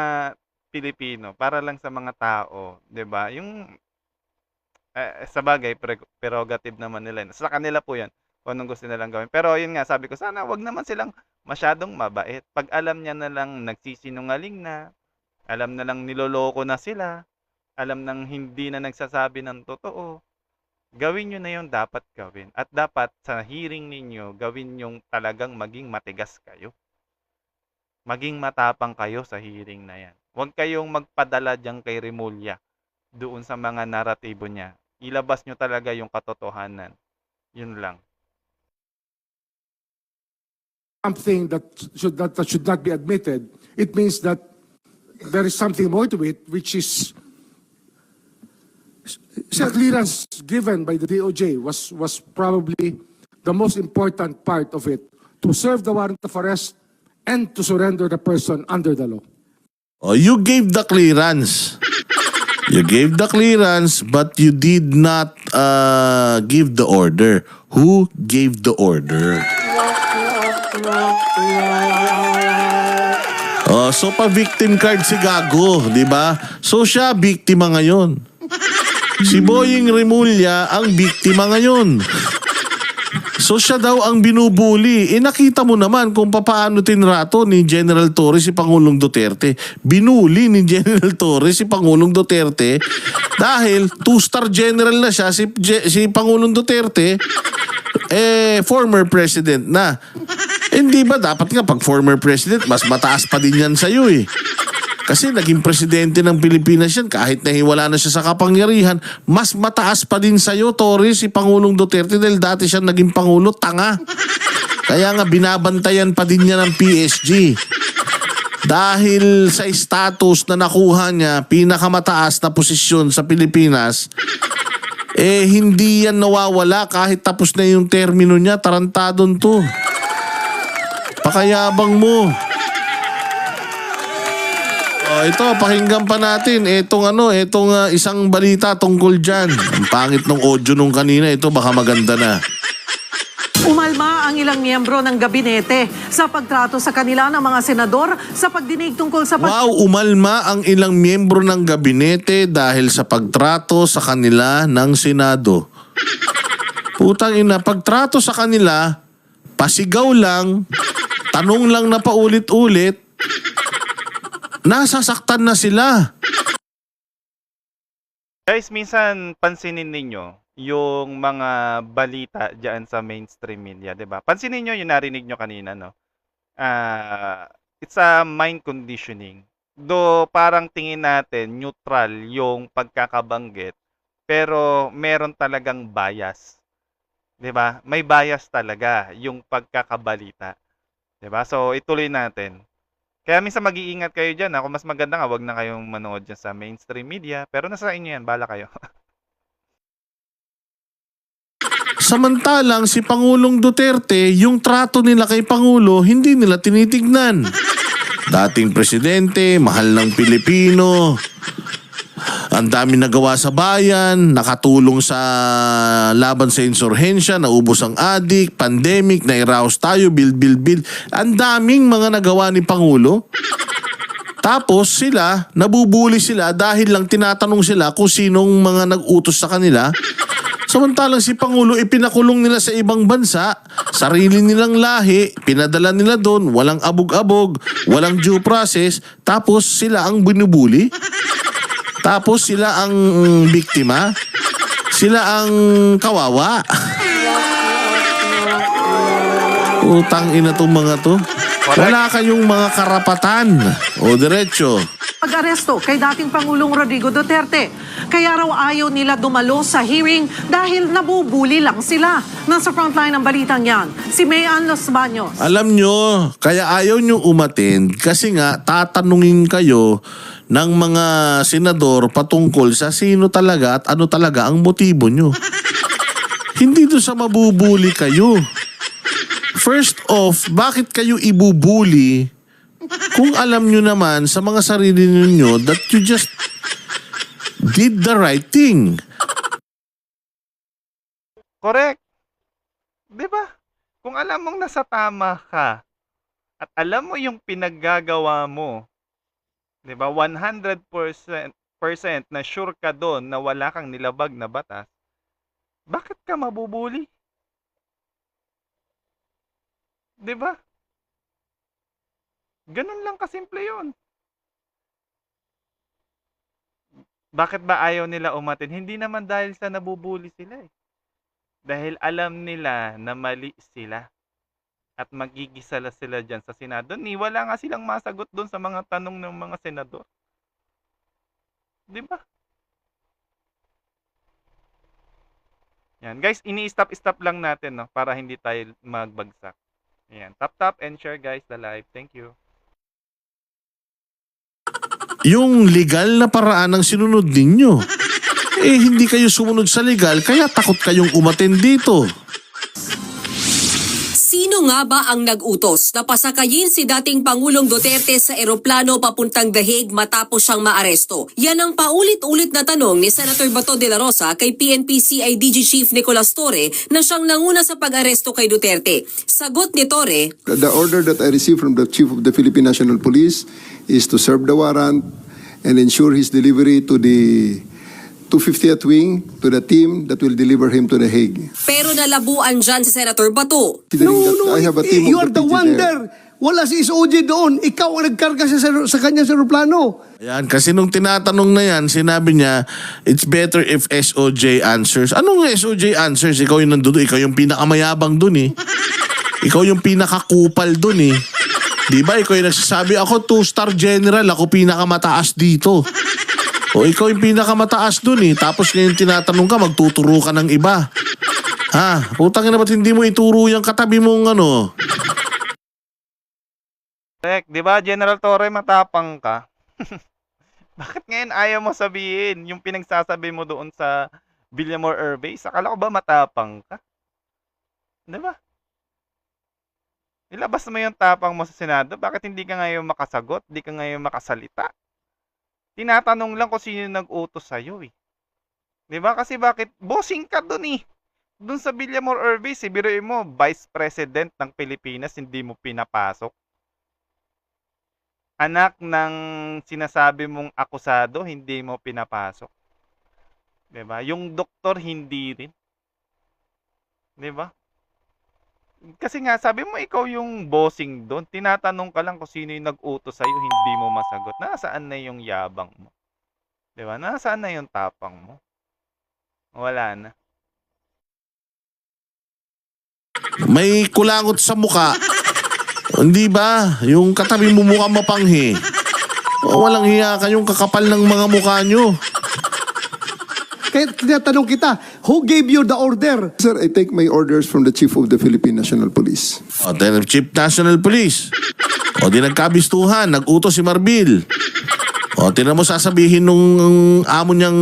Pilipino, para lang sa mga tao, 'di ba? Yung sa bagay prerogative naman nila. Sa kanila po 'yan kung anong gusto nilang gawin. Pero yun nga, sabi ko, sana wag naman silang masyadong mabait. Pag alam niya na lang nagsisinungaling na, alam na lang niloloko na sila, alam nang hindi na nagsasabi ng totoo, gawin nyo na yung dapat gawin. At dapat sa hearing ninyo, gawin yung talagang maging matigas kayo. Maging matapang kayo sa hearing na yan. Huwag kayong magpadala dyan kay Remulla doon sa mga naratibo niya. Ilabas nyo talaga yung katotohanan. Yun lang. something that should not be admitted, it means that there is something more to it, which is the clearance given by the DOJ was probably the most important part of it, to serve the warrant of arrest and to surrender the person under the law. Oh, you gave the clearance. You gave the clearance, but you did not give the order. Who gave the order? Oh, so pa-victim card si Gago, di ba? So siya biktima ngayon. Si Boying Remulla ang biktima ngayon. So siya daw ang binubuli. Nakita mo naman kung paano tinrato ni General Torres si Pangulong Duterte. Binuli ni General Torres si Pangulong Duterte dahil two-star general na siya si Pangulong Duterte, former president na. Hindi ba dapat nga pag former president, mas mataas pa din yan sa'yo eh. Kasi naging presidente ng Pilipinas yan, kahit nahiwala na siya sa kapangyarihan, mas mataas pa din sa'yo, Torres, si Pangulong Duterte, dahil dati siya naging Pangulo, tanga. Kaya nga binabantayan pa din niya ng PSG. Dahil sa status na nakuha niya, pinakamataas na posisyon sa Pilipinas, hindi yan nawawala kahit tapos na yung termino niya, tarantadon to. Pakayabang mo. Ito, pakinggan pa natin. Itong isang balita tungkol dyan. Ang pangit ng audio nung kanina. Ito, baka maganda na. Umalma ang ilang miyembro ng gabinete sa pagtrato sa kanila ng mga senador sa pagdinig tungkol sa Wow, umalma ang ilang miyembro ng gabinete dahil sa pagtrato sa kanila ng Senado. Putang ina, pagtrato sa kanila, pasigaw lang, tanong lang na paulit-ulit, nasasaktan na sila. Guys, minsan pansinin ninyo yung mga balita diyan sa mainstream media, 'di ba? Pansinin niyo yung narinig nyo kanina, no? It's a mind conditioning. Do parang tingin natin neutral yung pagkakabanggit, pero meron talagang bias. 'Di ba? May bias talaga yung pagkakabalita. 'Di ba? So ituloy natin. Kaya minsan mag-iingat kayo diyan, kung mas maganda nga wag na kayong manood diyan sa mainstream media, pero nasa inyo 'yan, bala kayo. Samantalang si Pangulong Duterte, yung trato nila kay Pangulo, hindi nila tinitignan. Dating presidente, mahal ng Pilipino, ang dami nagawa sa bayan, nakatulong sa laban sa insurhensya, naubos ang adik, pandemic, nairaos tayo, build. Ang daming mga nagawa ni Pangulo. Tapos sila, nabubuli sila dahil lang tinatanong sila kung sinong mga nag-utos sa kanila. Samantalang si Pangulo ipinakulong nila sa ibang bansa, sarili nilang lahi, pinadala nila doon, walang abog-abog, walang due process, tapos sila ang binubuli? Tapos sila ang biktima? Sila ang kawawa. Utang ina tong mga to. Wala kayong mga karapatan. O diretso. Pag-aresto kay dating Pangulong Rodrigo Duterte. Kaya raw ayaw nila dumalo sa hearing dahil nabubuli lang sila. Nasa frontline ng balitang yan, si Mayan Los Baños. Alam nyo, kaya ayaw nyo umattend kasi nga tatanungin kayo ng mga senador patungkol sa sino talaga at ano talaga ang motibo nyo. Hindi to sa mabubuli kayo. First off, bakit kayo ibubuli kung alam nyo naman sa mga sarili ninyo that you just did the right thing? Correct. 'Di ba? Kung alam mong nasa tama ka at alam mo yung pinaggagawa mo, 'di ba? 100% na sure ka doon na wala kang nilabag na batas. Bakit ka mabubuli? 'Di ba? Ganun lang kasimple 'yon. Bakit ba ayaw nila umattend? Hindi naman dahil sa nabubuli sila eh. Dahil alam nila na mali sila. At magigisala sila dyan sa Senado. Wala nga silang masagot doon sa mga tanong ng mga senador. Di ba? Yan. Guys, ini-stop lang natin no, para hindi tayo magbagsak. Yan. Tap and share guys the live. Thank you. Yung legal na paraan ang sinunod ninyo. Eh, hindi kayo sumunod sa legal, kaya takot kayong umattend dito. Sino nga ba ang nag-utos na pasakayin si dating Pangulong Duterte sa eroplano papuntang The Hague matapos siyang maaresto? Yan ang paulit-ulit na tanong ni Senator Bato de la Rosa kay PNP CIDG Chief Nicolas Torre na siyang nanguna sa pag-aresto kay Duterte. Sagot ni Torre, The order that I received from the Chief of the Philippine National Police is to serve the warrant and ensure his delivery to the 250th Wing, to the team that will deliver him to The Hague. pero nalabuan dyan si Senator Bato. I have a team You of are the PG one there. there. Wala si SOG doon. Ikaw ang nagkarga sa kanya sa aeroplano. Ayan, kasi nung tinatanong na yan, sinabi niya, it's better if SOJ answers. Anong SOJ answers? Ikaw yung nandun, ikaw yung pinakamayabang dun eh. Ikaw yung pinakakupal dun eh. Di ba? Ikaw yung nagsasabi, ako 2-star general, ako pinakamataas dito. O ikaw yung pinakamataas dun eh. Tapos ngayon tinatanong ka, magtuturo ka ng iba. Ha? Putang ina, ba't hindi mo ituro yung katabi mong ano? Correct. Di ba, General Torre, matapang ka? Bakit ngayon ayaw mo sabihin yung pinagsasabi mo doon sa Villamor Air Base? Akala ko ba matapang ka? Di ba? Ilabas mo yung tapang mo sa Senado. Bakit hindi ka ngayon makasagot? Hindi ka ngayon makasalita? Tinatanong lang kung sino yung nag-utos sa'yo eh. Di ba? Kasi bakit? Bossing ka dun eh. Dun sa Villamor Air Base, biruin mo, Vice President ng Pilipinas, hindi mo pinapasok. Anak ng sinasabi mong akusado, hindi mo pinapasok. Di ba? Yung doktor, hindi rin. Di ba? Kasi nga, sabi mo ikaw yung bossing doon. Tinatanong ka lang kung sino yung nag-utos sa'yo, hindi mo masagot. Nasaan na yung yabang mo? Di ba? Nasaan na yung tapang mo? Wala na. May kulangot sa muka. Hindi ba? Yung katabi mo mukhang mapanghi. O, walang hiya kayong kakapal ng mga mukha nyo. Kaya tinatanong kita, who gave you the order? Sir, I take my orders from the Chief of the Philippine National Police. O, then Chief National Police. O, di nagkabistuhan. Nag-utos si Marbil. O, tinan mo sasabihin nung amo niyang...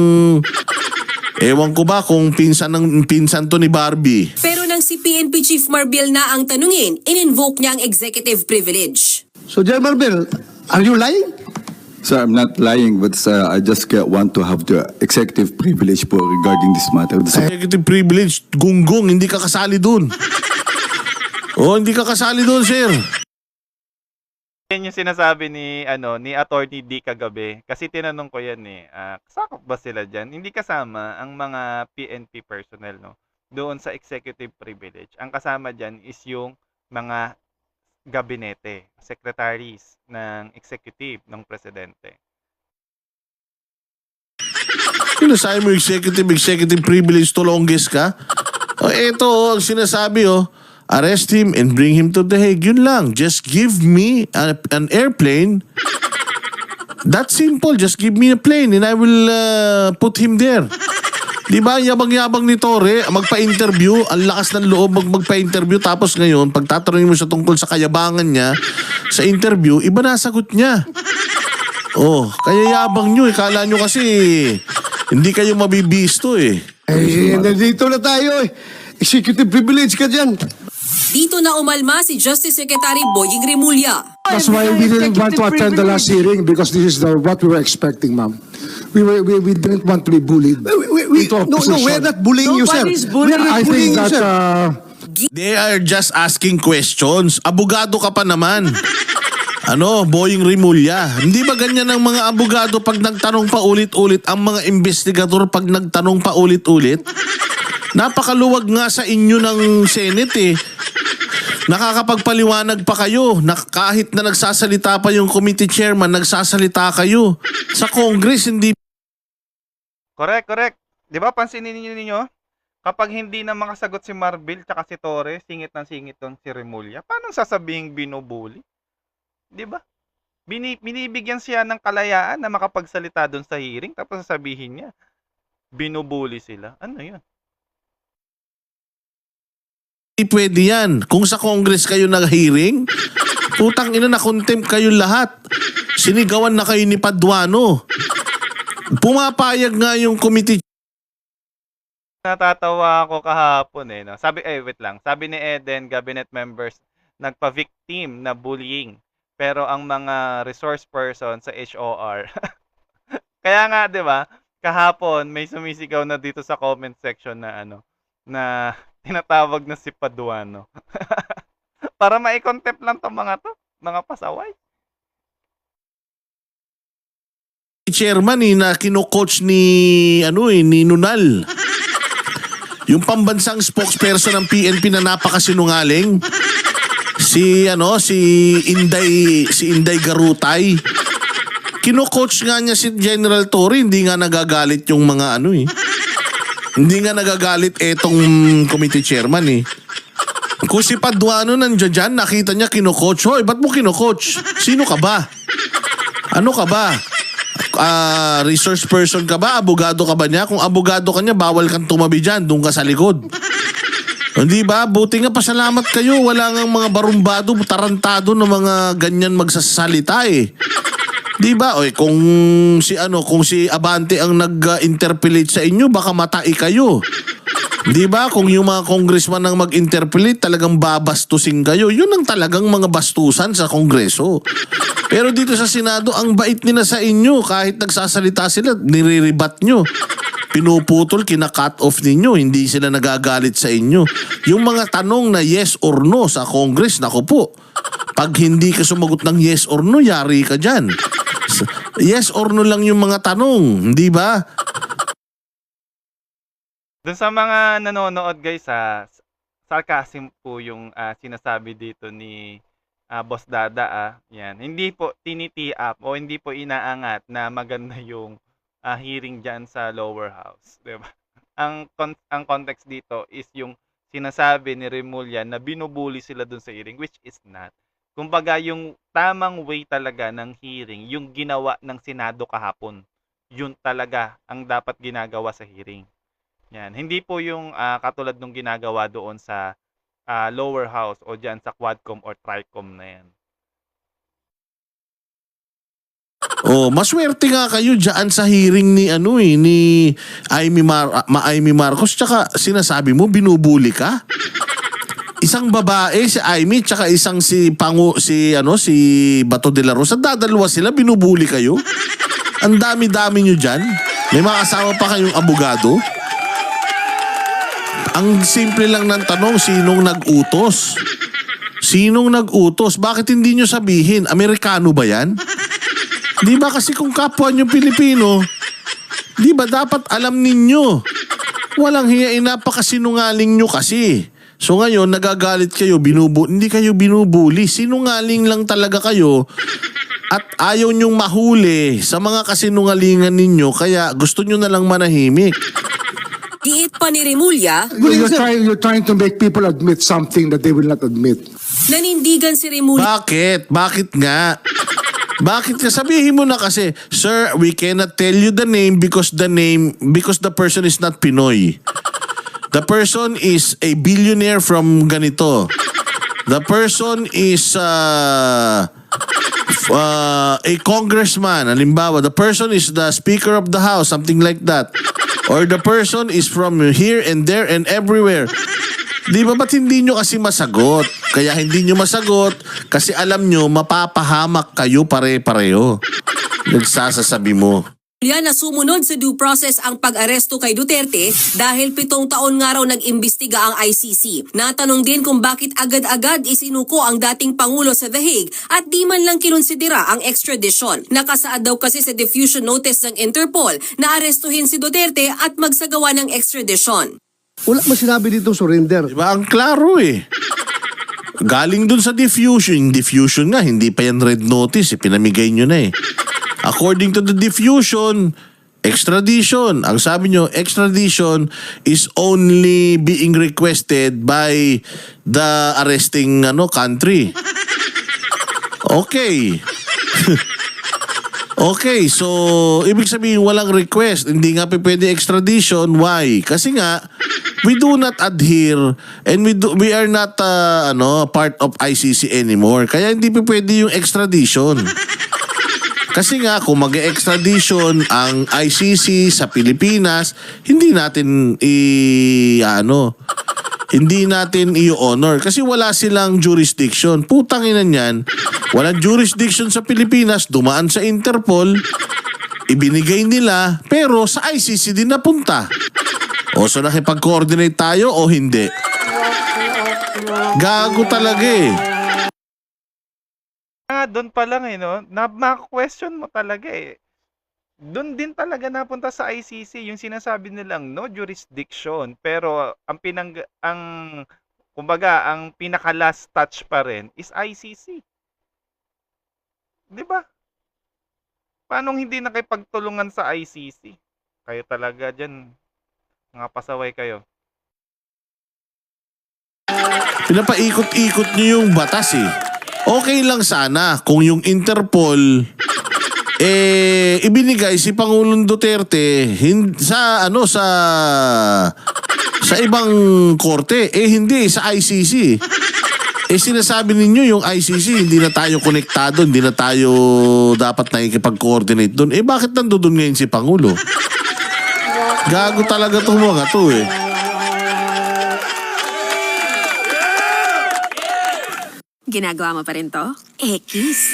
Ewan ko ba kung pinsan to ni Barbie. Pero nang si PNP Chief Marbil na ang tanungin, in-invoke niya ang executive privilege. So, General Bill, are you lying? Sir, I'm not lying, but I just want to have the executive privilege po regarding this matter. Executive privilege, gunggong, hindi ka kasali dun. O, hindi ka kasali dun, sir. Yan yung sinasabi ni Attorney D kagabi. Kasi tinanong ko yan eh. Sakop ba sila dyan? Hindi kasama ang mga PNP personnel no? Doon sa executive privilege. Ang kasama dyan is yung mga gabinete, secretaries ng executive ng presidente. Sinasabi mo executive privilege to longest ka? O eto, ang sinasabi arrest him and bring him to The Hague. Yun lang. Just give me an airplane. That's simple. Just give me a plane and I will put him there. Di ba? Yabang-yabang ni Torre, magpa-interview, ang lakas ng loob magpa-interview, tapos ngayon, pag tatanungin mo siya tungkol sa kayabangan niya, sa interview, iba na sagot niya. Kaya yabang nyo. Kala nyo kasi, hindi kayo mabibisto eh. Nandito na tayo eh. Executive privilege ka dyan. Dito na umalma si Justice Secretary Boying Rimulya. That's why we didn't want to attend the last hearing because this is what we were expecting, ma'am. We didn't want to be bullied into a No, position. we're not bullying you, sir. Nobody's bullying. We're not I bullying think you, that sir. They are just asking questions. Abogado ka pa naman. Boying Rimulya. Hindi ba ganyan ang mga abogado pag nagtanong pa ulit-ulit, ang mga investigador pag nagtanong pa ulit-ulit? Napakaluwag nga sa inyo ng Senate eh. Nakakapagpaliwanag pa kayo. Kahit na nagsasalita pa yung committee chairman, nagsasalita kayo. Sa Congress, hindi. Correct. Di ba pansinin ninyo? Kapag hindi na makasagot si Marbil tsaka si Torre, singit ng singit doon si Rimulya, paano sasabihing binubuli? Di ba? Binibigyan siya ng kalayaan na makapagsalita doon sa hearing, tapos sasabihin niya, binubuli sila. Ano yun? Hindi pwede yan. Kung sa Congress kayo nag-hearing, putang ina, na-contempt kayo lahat. Sinigawan na kayo ni Paduano. Pumapayag nga yung committee. Natatawa ako kahapon eh. No? Wait lang. Sabi ni Eden, cabinet members, nagpa-victim na bullying. Pero ang mga resource person sa HOR. Kaya nga, di ba? Kahapon, may sumisigaw na dito sa comment section na na tinatawag na si Paduano. Para ma-contempt lang tong mga pasaway. Chairman na kino-coach ni Nunal. Yung pambansang spokesperson ng PNP na napakasinungaling. Si Inday Garutay. Kino-coach nga niya si General Torre, hindi nga nagagalit yung mga Hindi nga nagagalit etong committee chairman eh. Kung si Paduano nandiyan dyan, nakita niya kino-coach. Hoy, ba't mo kino-coach? Sino ka ba? Ano ka ba? Resource person ka ba? Abogado ka ba niya? Kung abogado ka niya, bawal kang tumabi dyan. Doon ka sa likod. Hindi ba? Buti nga pasalamat kayo. Wala nga mga barumbado, tarantado na mga ganyan magsasalita eh. Di ba? Kung si Abante ang nag-interpellate sa inyo, baka matai kayo. Di ba? Kung yung mga congressman ang mag-interpellate, talagang babastusin kayo. Yun ang talagang mga bastusan sa Kongreso. Pero dito sa Senado, ang bait nila sa inyo. Kahit nagsasalita sila, niriribat nyo. Pinuputol, kina-cut off ninyo. Hindi sila nagagalit sa inyo. Yung mga tanong na yes or no sa Congress, naku po. Pag hindi ka sumagot ng yes or no, yari ka dyan. Yes or no lang yung mga tanong, hindi ba? Doon sa mga nanonood guys, sarcasm po yung sinasabi dito ni Boss Dada. Yan. Hindi po tiniti up o hindi po inaangat na maganda yung hearing dyan sa lower house. Diba? Ang context dito is yung sinasabi ni Rimulya na binubuli sila doon sa hearing, which is not. Kumbaga, yung tamang way talaga ng hearing, yung ginawa ng Senado kahapon, yun talaga ang dapat ginagawa sa hearing. Yan. Hindi po yung katulad nung ginagawa doon sa lower house o dyan sa Quadcom or Tricom na yan. Maswerte nga kayo dyan sa hearing ni Amy Marcos, tsaka sinasabi mo binubuli ka? Isang babae, si Amy, tsaka isang si Bato de la Rosa, dadalawa sila, binubuli kayo? Ang dami-dami nyo dyan. May mga kasama pa kayong abogado. Ang simple lang ng tanong, sinong nag-utos? Sinong nag-utos? Bakit hindi nyo sabihin? Amerikano ba yan? Di ba kasi kung kapwa nyo Pilipino, di ba dapat alam ninyo? Walang hiyain, napakasinungaling nyo kasi. So ngayon, nagagalit kayo, hindi kayo binubuli. Sinungaling lang talaga kayo At ayaw nyong mahuli sa mga kasinungalingan ninyo, kaya gusto nyo na lang manahimik. Giit pa ni Remulla, You're trying to make people admit something that they will not admit. nanindigan si Remulla Bakit? Bakit nga? Bakit ka? Sabihin mo na kasi, sir, we cannot tell you the name because the person is not Pinoy. The person is a billionaire from ganito. The person is a congressman. Halimbawa, the person is the speaker of the house, something like that. Or the person is from here and there and everywhere. Di ba, ba't hindi nyo kasi masagot? Kaya hindi nyo masagot kasi alam nyo mapapahamak kayo pare-pareho. Nagsasasabi mo. na sumunod sa due process ang pag-aresto kay Duterte dahil 7 taon nga raw nag-imbestiga ang ICC. Natanong din kung bakit agad-agad isinuko ang dating Pangulo sa The Hague at di man lang kinonsidera ang extradition. Nakasaad daw kasi sa diffusion notice ng Interpol na arestuhin si Duterte at magsagawa ng extradition. Wala mo sinabi dito surrender. Diba? Ang klaro eh. Galing dun sa diffusion. Diffusion nga, hindi pa yan red notice. Pinamigay nyo na eh. According to the diffusion, extradition. Ang sabi nyo, extradition is only being requested by the arresting country. Okay. Okay, so ibig sabihin walang request. Hindi nga pwede extradition. Why? Kasi nga, we do not adhere and we are not part of ICC anymore. Kaya hindi pwede yung extradition. Kasi nga kung mag-extradition ang ICC sa Pilipinas, hindi natin i-honor kasi wala silang jurisdiction. Putang ina niyan. Walang jurisdiction sa Pilipinas, dumaan sa Interpol, ibinigay nila, pero sa ICC din napunta. O so nakipag-coordinate tayo o hindi? Gago talaga eh. Doon pa lang no? Maka-question mo talaga eh. Doon din talaga napunta sa ICC yung sinasabi nilang no jurisdiction, pero ang pinaka last touch pa rin is ICC. 'Di ba? Paano hindi nakipagtulungan sa ICC? Kayo talaga diyan, mga pasaway kayo. Pinapaikot-ikot niyo yung batas eh. Okay lang sana kung yung Interpol ibinigay si Pangulong Duterte sa ibang korte, hindi sa ICC. Sinasabi ninyo yung ICC hindi na tayo konektado, hindi na tayo dapat nakikipag-coordinate doon. Bakit nandoon ngayon si Pangulo? Gago talaga tong mga to eh. Ginagawa mo pa rin to? Ekis.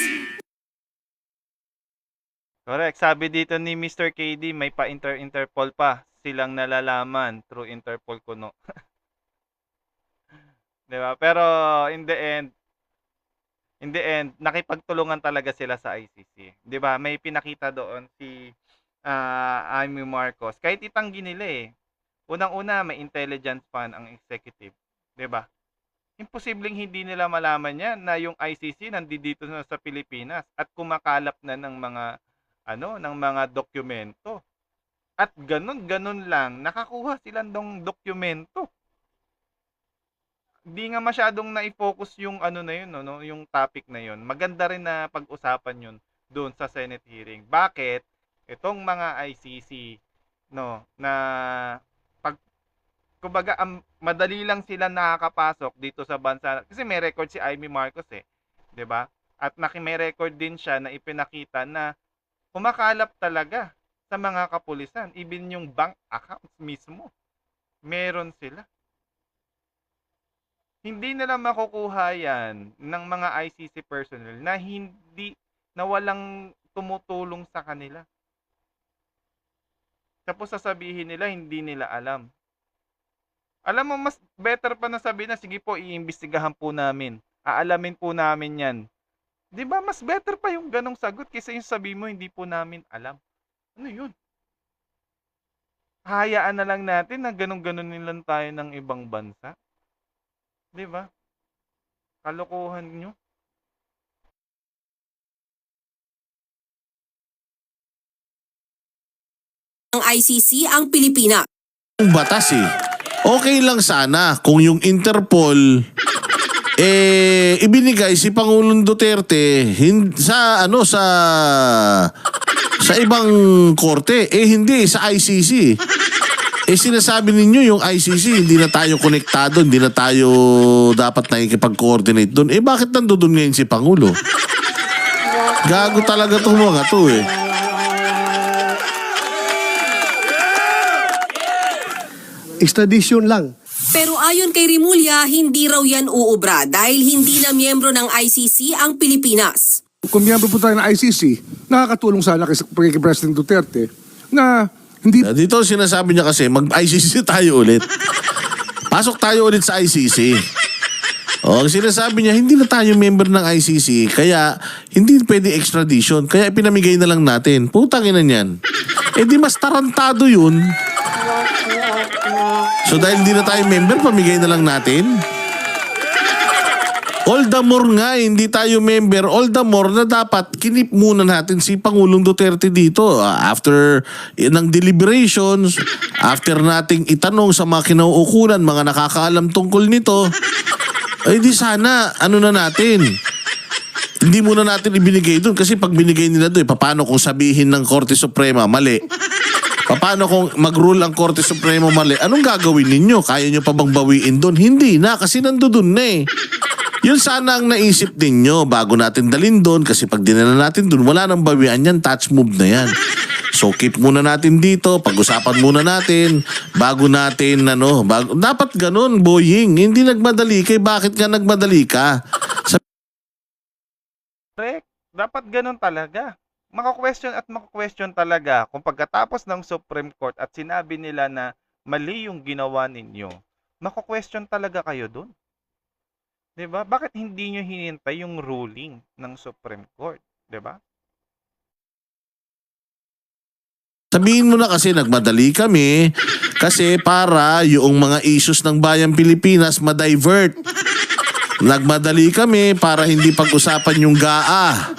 Correct. Sabi dito ni Mr. KD, may pa-Interpol pa silang nalalaman through Interpol kuno. 'Di ba? Pero in the end, nakipagtulungan talaga sila sa ICC. 'Di ba? May pinakita doon si Amy Marcos. Kahit itanggi nila eh. Unang-una, may intelligence fan ang executive. 'Di ba? Imposibleng hindi nila malaman yan na yung ICC nandito na sa Pilipinas at kumakalap na ng mga dokumento. At ganun lang nakakuha sila ng dokumento. Hindi nga masyadong na-focus yung yung topic na yun. Maganda rin na pag-usapan yun doon sa Senate hearing. Bakit itong mga ICC na kumbaga madali lang sila nakakapasok dito sa bansa kasi may record si Amy Marcos 'di ba? At may record din siya na ipinakita na kumakalap talaga sa mga kapulisan, even yung bank accounts mismo. Meron sila. Hindi nila makukuha yan ng mga ICC personnel na walang tumutulong sa kanila. Tapos sasabihin nila hindi nila alam. Alam mo, mas better pa na sabihin na, sige po, iimbestigahan po namin. Aalamin po namin yan. Di ba? Mas better pa yung ganong sagot kaysa yung sabihin mo, hindi po namin alam. Ano yun? Hayaan na lang natin na ganon-ganon nilang tayo ng ibang bansa. Di ba? Kalokohan nyo. ng ICC ang Pilipinas. Ang batas eh. Okay lang sana kung yung Interpol ibinigay si Pangulong Duterte sa ibang korte, hindi sa ICC. Sinasabi ninyo yung ICC hindi na tayo konektado, hindi na tayo dapat nakikipag-coordinate doon. Bakit nandoon ngayon si Pangulo? Gago talaga itong mga to eh. Extradition lang. Pero ayon kay Rimulya, hindi raw yan uubra dahil hindi na miyembro ng ICC ang Pilipinas. Kung miyembro po tayo ng ICC, nakakatulong sana kay President Duterte na hindi Dito sinasabi niya kasi mag-ICC tayo ulit. Pasok tayo ulit sa ICC. Ang sinasabi niya, hindi na tayo member ng ICC, kaya hindi pwede extradition, kaya pinamigay na lang natin. Putang ina niyan. Di mas tarantado yun. So dahil hindi na tayo member, pamigay na lang natin. All the more nga, hindi tayo member, all the more na dapat kinip muna natin si Pangulong Duterte dito. After ng deliberations, after nating itanong sa mga kinauukulan, mga nakakaalam tungkol nito, di sana, na natin. Hindi muna natin ibinigay doon kasi pag binigay nila doon, paano kung sabihin ng Korte Suprema, mali? Paano kung mag-rule ang Korte Suprema mali? Anong gagawin ninyo? Kaya nyo pa bang bawiin doon? Hindi na, kasi nandoon na eh. Yun sana ang naisip ninyo bago natin dalhin doon kasi pag dinala natin doon, wala nang bawian yan, touch move na yan. So keep muna natin dito, pag-usapan muna natin, bago natin, dapat ganun, Boying. Hindi nagmadali kay bakit nga nagmadali ka? Correct. Dapat ganun talaga. Maka-question talaga kung pagkatapos ng Supreme Court at sinabi nila na mali yung ginawa ninyo, maka-question talaga kayo doon. 'Di ba? Bakit hindi nyo hinintay yung ruling ng Supreme Court? 'Di ba? Sabihin mo na kasi nagmadali kami kasi para yung mga issues ng bayang Pilipinas ma-divert. Nagmadali kami para hindi pag-usapan yung GAA.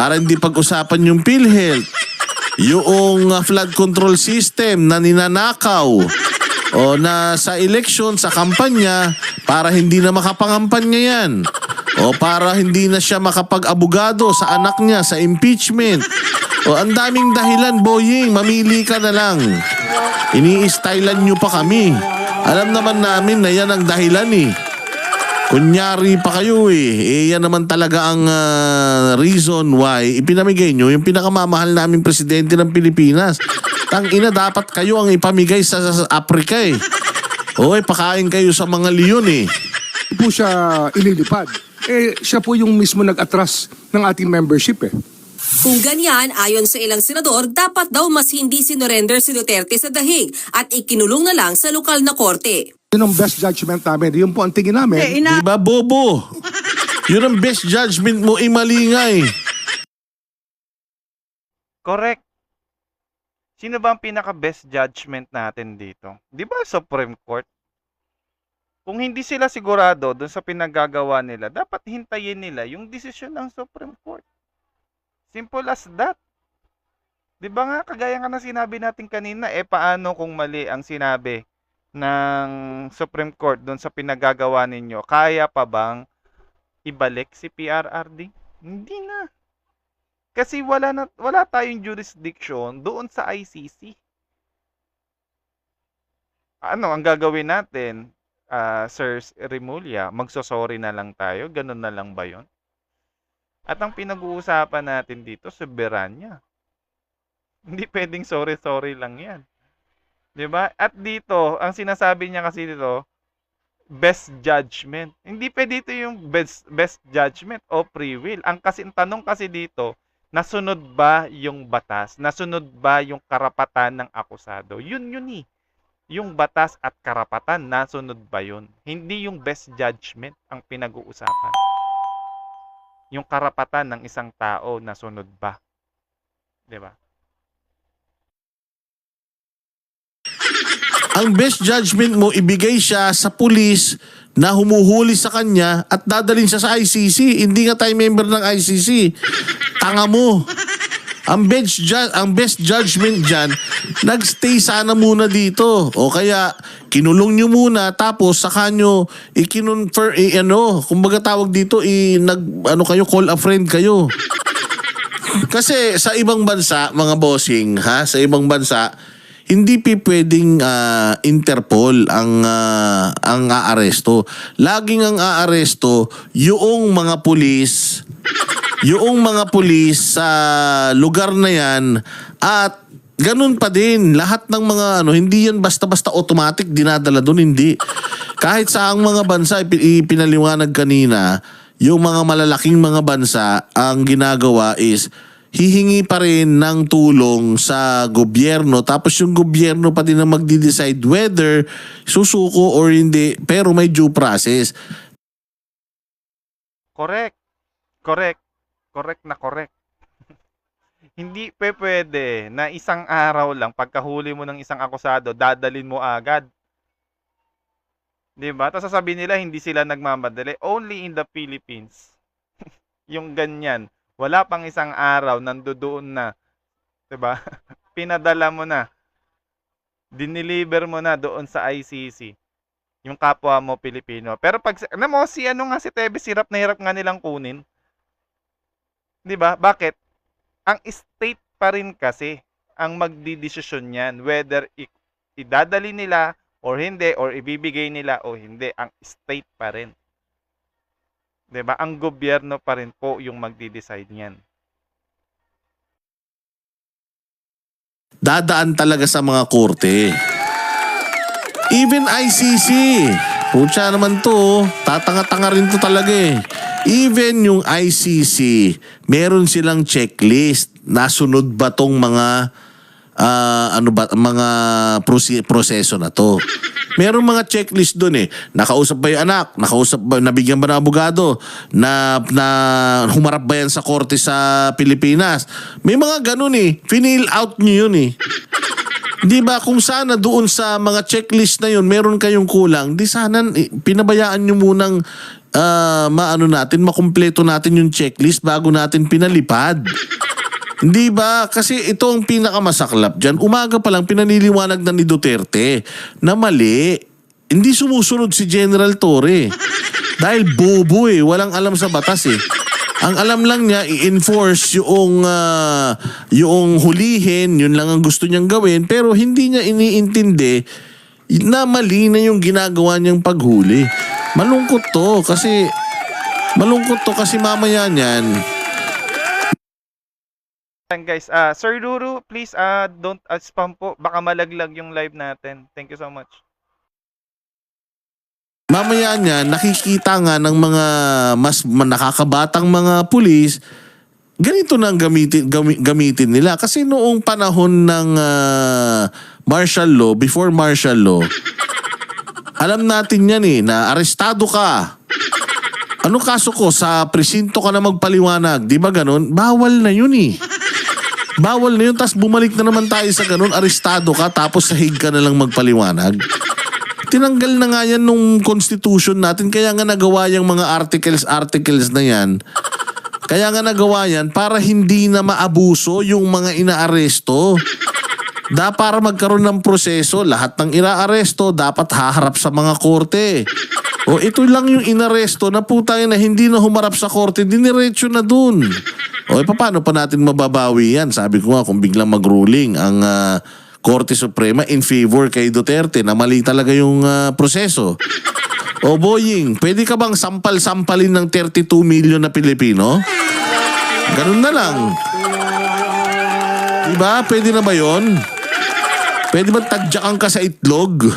Para hindi pag-usapan yung PhilHealth. Yung flood control system na ninanakaw. O na sa election, sa kampanya, para hindi na makapangampanya yan. O para hindi na siya makapag-abogado sa anak niya sa impeachment. O ang daming dahilan, Boying, mamili ka na lang. Ini-stylan nyo pa kami. Alam naman namin na yan ang dahilan eh. Kunyari pa kayo eh. Yan naman talaga ang reason why ipinamigay nyo yung pinakamamahal naming presidente ng Pilipinas. Tangina, dapat kayo ang ipamigay sa Africa eh. Pakain kayo sa mga leon eh. po siya ililipad. Siya po yung mismo nag-atras ng ating membership eh. Kung ganyan, ayon sa ilang senador, dapat daw mas hindi sinurrender si Duterte sa dahig at ikinulong na lang sa lokal na korte. Yun ang best judgment namin. Yun po ang tingin namin. Diba, bobo? Yun ang best judgment mo, mali nga eh. Correct. Sino ba ang pinaka-best judgment natin dito? Di ba Supreme Court? Kung hindi sila sigurado doon sa pinagagawa nila, dapat hintayin nila yung desisyon ng Supreme Court. Simple as that. Di ba nga, kagaya nga na sinabi natin kanina, paano kung mali ang sinabi ng Supreme Court doon sa pinagagawa ninyo? Kaya pa bang ibalik si PRRD? Hindi na. Kasi wala tayong jurisdiction doon sa ICC. Ano ang gagawin natin, Sir Rimulya? Magsosorry na lang tayo? Ganun na lang ba yun? At ang pinag-uusapan natin dito, soberanya. Hindi pwedeng sorry lang yan. 'Di ba? At dito, ang sinasabi niya kasi dito, best judgment. Hindi pwede dito yung best judgment o free will. Ang tanong kasi dito, nasunod ba yung batas? Nasunod ba yung karapatan ng akusado? Yun eh. Yung batas at karapatan, nasunod ba yun? Hindi yung best judgment ang pinag-uusapan. Yung karapatan ng isang tao, nasunod ba? 'Di ba? Ang best judgment mo, ibigay siya sa pulis na humuhuli sa kanya at dadalhin siya sa ICC. Hindi nga tayo member ng ICC. Tanga mo. Ang best judgment dyan, nagstay sana muna dito. O kaya, kinulong nyo muna, tapos saka nyo, ikinonfer, kumbaga tawag dito, call a friend kayo. Kasi sa ibang bansa, mga bossing, sa ibang bansa, hindi pwedeng Interpol ang aaresto. Laging ang aaresto yung mga pulis, sa lugar na yan, at ganun pa din, lahat ng mga hindi yan basta-basta automatic dinadala doon, hindi. Kahit sa ang mga bansa, ipinaliwanag kanina, yung mga malalaking mga bansa, ang ginagawa is, hihingi pa rin ng tulong sa gobyerno, tapos yung gobyerno pa din ang magdi-decide whether susuko or hindi, pero may due process. Correct. Hindi pwede na isang araw lang pagkahuli mo ng isang akusado, dadalin mo agad. 'Di ba? Tapos sasabihin nila hindi sila nagmamadali. Only in the Philippines. Yung ganyan. Wala pang isang araw nandoon na. 'Di ba? Pinadala mo na. Dineliver mo na doon sa ICC. Yung kapwa mo Pilipino. Pero pag si Tevez, hirap na hirap nga nilang kunin. 'Di ba? Bakit? Ang state pa rin kasi ang magdidesisyon niyan whether idadali nila or hindi, or ibibigay nila o hindi. Ang state pa rin. 'Di ba? Ang gobyerno pa rin po yung magdi-decide niyan. Dadaan talaga sa mga korte. Even ICC. Pucha naman to, tatanga-tanga rin to talaga eh. Even yung ICC, meron silang checklist. Nasunod ba tong mga mga proseso na to? Meron mga checklist doon eh. Nakausap ba yung anak? Nabigyan ba ng abogado? Na humarap ba yan sa korte sa Pilipinas? May mga ganun eh. Finill out nyo yun eh. Di ba kung sana doon sa mga checklist na yun meron kayong kulang, di sana pinabayaan nyo munang makumpleto natin yung checklist bago natin pinalipad. Hindi ba? Kasi ito ang pinakamasaklap dyan. Umaga pa lang pinaniliwanag na ni Duterte na mali. Hindi sumusunod si General Torre. Dahil bobo eh. Walang alam sa batas eh. Ang alam lang niya, i-enforce yung hulihin, yun lang ang gusto niyang gawin, pero hindi niya iniintindi na mali na yung ginagawa niyang paghuli. Malungkot to kasi mamaya niyan. Guys, Sir Luru, please don't spam po. Baka malaglag yung live natin. Thank you so much. Mamaya niya, nakikita nga ng mga mas nakakabatang mga pulis, ganito na ang gamitin nila. Kasi noong panahon ng martial law, before martial law, alam natin yan eh, na arestado ka. Ano kaso ko? Sa presinto ka na magpaliwanag. Di ba ganun? Bawal na yun eh. Bawal na yun. Tapos bumalik na naman tayo sa ganun. Arestado ka, tapos sahig ka na lang magpaliwanag. Tinanggal na nga yan nung constitution natin, kaya nga nagawa yung mga articles na yan. Kaya nga nagawa yan para hindi na maabuso yung mga inaaresto. Para magkaroon ng proseso, lahat ng inaaresto dapat haharap sa mga korte. O ito lang yung inaresto na putang na hindi na humarap sa korte, diniretso na dun. O paano pa natin mababawi yan? Sabi ko nga, kung biglang mag-ruling ang Korte Suprema in favor kay Duterte na mali talaga yung proseso. O Boying, pwede ka bang sampal-sampalin ng 32 million na Pilipino? Ganun na lang. Diba? Pwede na ba yun? Pwede ba tadyakan ka sa itlog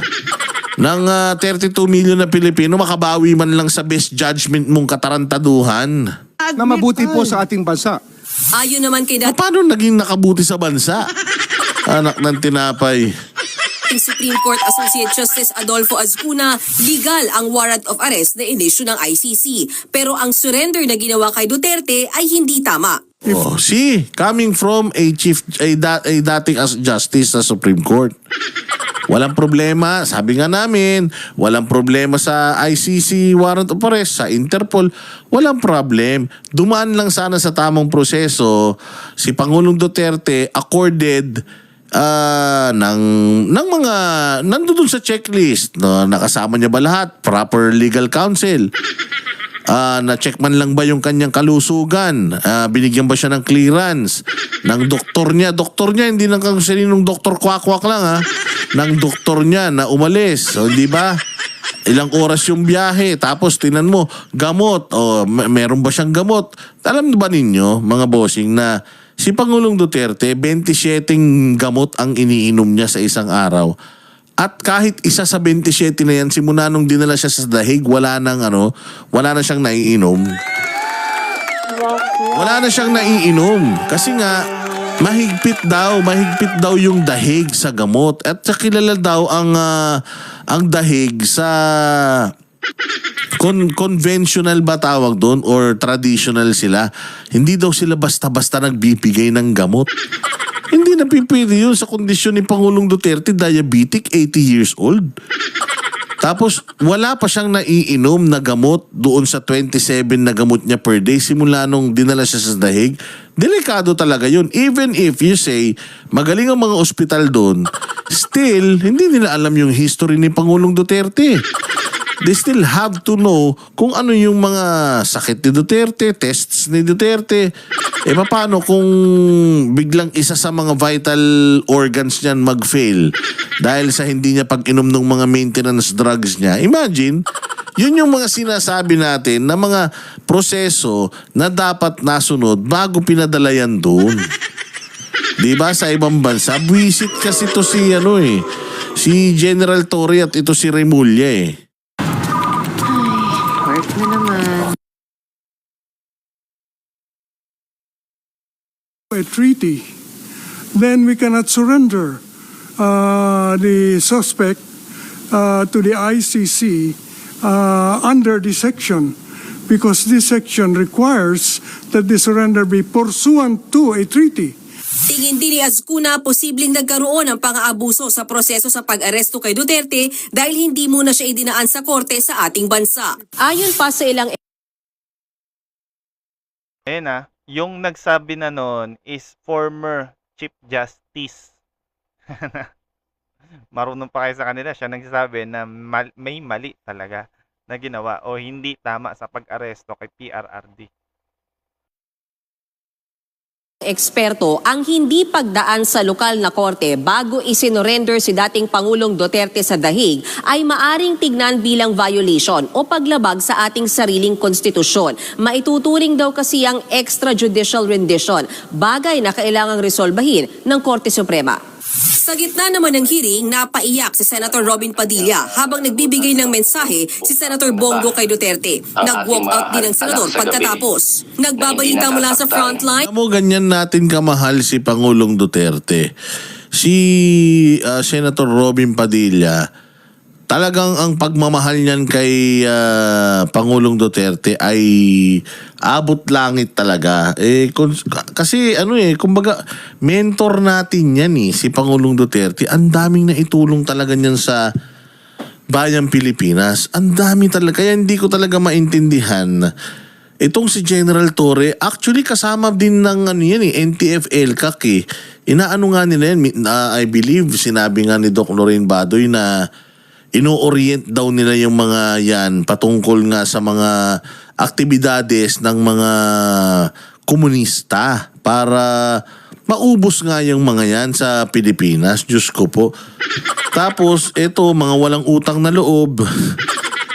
ng 32 million na Pilipino, makabawi man lang sa best judgment mong katarantaduhan? Na mabuti po sa ating bansa. Ayon naman kay Paano naging nakabuti sa bansa? Anak ng tinapay. Supreme Court Associate Justice Adolfo Azcuna, legal ang warrant of arrest na inisyu ng ICC. Pero ang surrender na ginawa kay Duterte ay hindi tama. Oh, coming from a dating as justice sa Supreme Court. Walang problema, sabi nga namin, walang problema sa ICC warrant of arrest, sa Interpol, walang problem. Dumaan lang sana sa tamang proseso si Pangulong Duterte accorded ng mga nandoon sa checklist, no, nakasama niya ba lahat, proper legal counsel, na-check man lang ba yung kanyang kalusugan, binigyan ba siya ng clearance ng doktor niya, hindi lang kung sininong doktor kwak-kwak lang ng doktor niya na umalis, o di ba? Ilang oras yung biyahe, tapos tinan mo, gamot, o meron ba siyang gamot? Alam ba ninyo, mga bossing, na si Pangulong Duterte, 27 gamot ang iniinom niya sa isang araw. At kahit isa sa 27 na yan, simula nung dinala siya sa dahig, wala na siyang naiinom. Wala na siyang naiinom. Kasi nga, mahigpit daw yung dahig sa gamot. At sa kilala daw ang dahig sa conventional ba tawag doon or traditional sila. Hindi daw sila basta-basta nagbibigay ng gamot. Hindi na pipili yun sa kondisyon ni Pangulong Duterte, diabetic, 80 years old. Tapos wala pa siyang naiinom na gamot doon sa 27 na gamot niya per day simula nung dinala siya sa dahig. Delikado talaga yun. Even if you say magaling ang mga ospital doon, still hindi nila alam yung history ni Pangulong Duterte. They still have to know kung ano yung mga sakit ni Duterte, tests ni Duterte. Paano kung biglang isa sa mga vital organs niyan mag-fail dahil sa hindi niya pag-inom ng mga maintenance drugs niya? Imagine, yun yung mga sinasabi natin na mga proseso na dapat nasunod bago pinadala yan doon. Diba sa ibang bansa, buwisit kasi to si General Torre at ito si Remulla Work na naman. A treaty, then we cannot surrender the suspect to the ICC under this section, because this section requires that the surrender be pursuant to a treaty. Tingin din ni Azcuna posibleng nagkaroon ng pang-aabuso sa proseso sa pag-aresto kay Duterte dahil hindi muna siya idinaan sa korte sa ating bansa. Ayon pa sa ilang yung nagsabi na noon is former Chief Justice. Marunong pa kayo sa kanila, siya nagsasabi na may mali talaga na ginawa o hindi tama sa pag-aresto kay PRRD. eksperto, ang hindi pagdaan sa lokal na korte bago isinorender si dating Pangulong Duterte sa dahig ay maaring tignan bilang violation o paglabag sa ating sariling konstitusyon. Maituturing daw kasi ang extrajudicial rendition, bagay na kailangang resolbahin ng Korte Suprema. Sa gitna naman ng hearing, napaiyak si Senator Robin Padilla habang nagbibigay ng mensahe si Senator Bongo kay Duterte. Nag-walk out din ang senador pagkatapos. Nagbabalita mula sa frontline. Alam mo, ganyan natin kamahal si Pangulong Duterte. Si Senator Robin Padilla, talagang ang pagmamahal niyan kay Pangulong Duterte ay abot langit talaga. Kasi kumbaga mentor natin yan si Pangulong Duterte. Ang daming naitulong talaga niyan sa bayang Pilipinas. Ang dami talaga. Kaya hindi ko talaga maintindihan. Itong si General Torre, actually kasama din ng NTF-ELCAC Inaano nga nila yan, I believe, sinabi nga ni Doc Lorraine Badoy na ino-orient daw nila yung mga yan patungkol nga sa mga aktibidades ng mga komunista para maubos nga yung mga yan sa Pilipinas. Diyos ko po. Tapos, eto, mga walang utang na loob.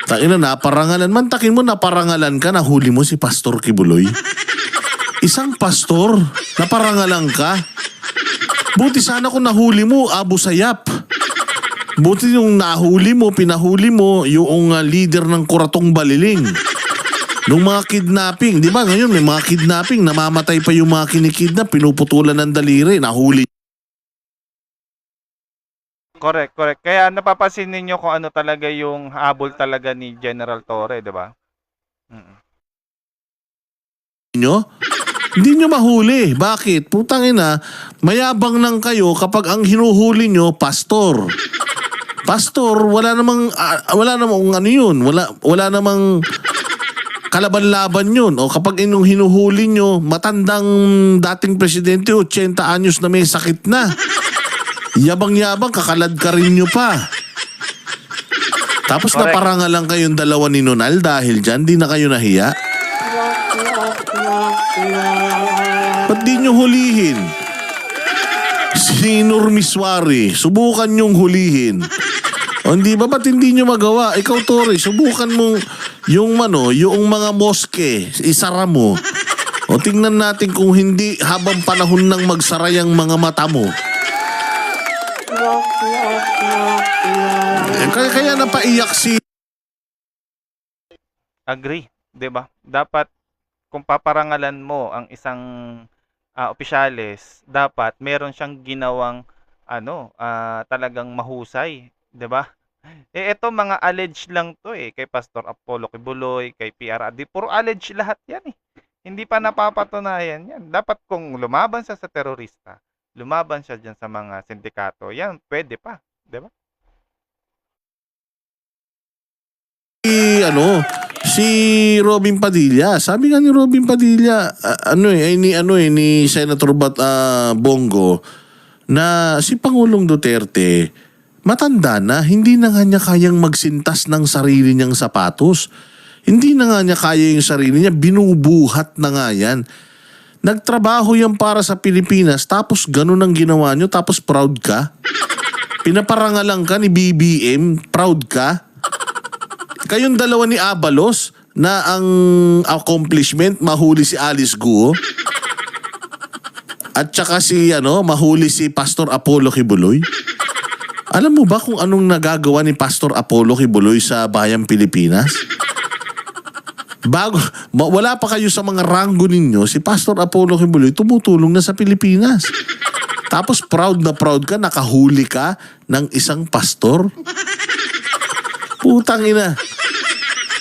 Naparangalan. Mantakin mo, naparangalan ka, nahuli mo si Pastor Kibuloy. Isang pastor, naparangalan ka. Buti sana kung nahuli mo, Abu Sayyaf. Buti yung nahuli mo, pinahuli mo, yung leader ng Kuratong Baliling. Nung mga kidnapping, di ba ngayon may mga kidnapping, namamatay pa yung mga kinikidnap, pinuputulan ng daliri, nahuli. Correct. Kaya napapansin ninyo kung ano talaga yung habol talaga ni General Torre, di ba? Hindi nyo mahuli. Bakit? Putang ina, mayabang nang kayo kapag ang hinuhuli nyo, pastor. Pastor, wala namang ano yun. Wala namang kalaban-laban yun. O kapag inong hinuhuli nyo, matandang dating presidente, 80 anyos na may sakit na. Yabang-yabang, kakalad ka rin nyo pa. Tapos Correct. naparangal lang kayong dalawa ni Nonal dahil dyan, di na kayo nahiya. Ba't di nyo hulihin? Si Nurmiswari, subukan nyong hulihin. O hindi ba, ba't hindi nyo magawa? Ikaw, Torre, subukan mong yung mga moske, isara mo. O tingnan natin kung hindi habang panahon nang magsara yung mga mata mo. Kaya napaiyak si... Agree, 'di ba? Dapat kung paparangalan mo ang isang opisyales, dapat meron siyang ginawang talagang mahusay, 'di ba? Eto mga alleged lang 'to kay Pastor Apollo Kibuloy, kay PRD, puro alleged lahat 'yan Hindi pa napapatunayan 'yan. Dapat kung lumaban siya sa terorista, lumaban siya diyan sa mga sindikato, 'yan pwede pa, 'di ba? Si Robin Padilla. Sabi nga ni Robin Padilla, ni Senator Bongo, na si Pangulong Duterte matanda na, hindi na nga niya kayang magsintas ng sarili niyang sapatos. Hindi na nga niya kaya yung sarili niya, binubuhat na nga yan. Nagtrabaho yan para sa Pilipinas, tapos ganun ang ginawa niyo, tapos proud ka? Pinaparangalan ka ni BBM, proud ka? Kayong dalawa ni Abalos na ang accomplishment mahuli si Alice Guo at saka mahuli si Pastor Apollo Kibuloy. Alam mo ba kung anong nagagawa ni Pastor Apollo Kibuloy sa bayang Pilipinas? Wala pa kayo sa mga ranggo ninyo, si Pastor Apollo Kibuloy tumutulong na sa Pilipinas. Tapos proud na proud ka, nakahuli ka ng isang pastor. Putang ina.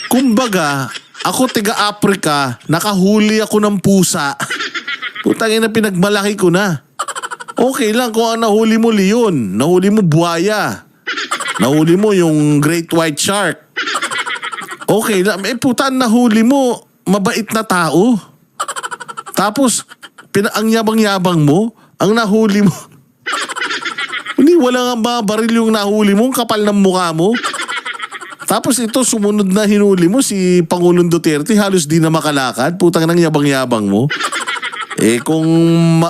Kumbaga, ako tiga-Africa, nakahuli ako ng pusa. Putang ina, pinagmalaki ko na. Okay lang kung ang nahuli mo leon, nahuli mo buhaya, nahuli mo yung great white shark. Okay lang, putan, nahuli mo mabait na tao. Tapos, ang yabang-yabang mo, ang nahuli mo. Hindi, wala nga baril yung nahuli mo, ang kapal ng mukha mo. Tapos ito, sumunod na hinuli mo si Pangulong Duterte, halos di na makalakad. Putang nang yabang-yabang mo. Kung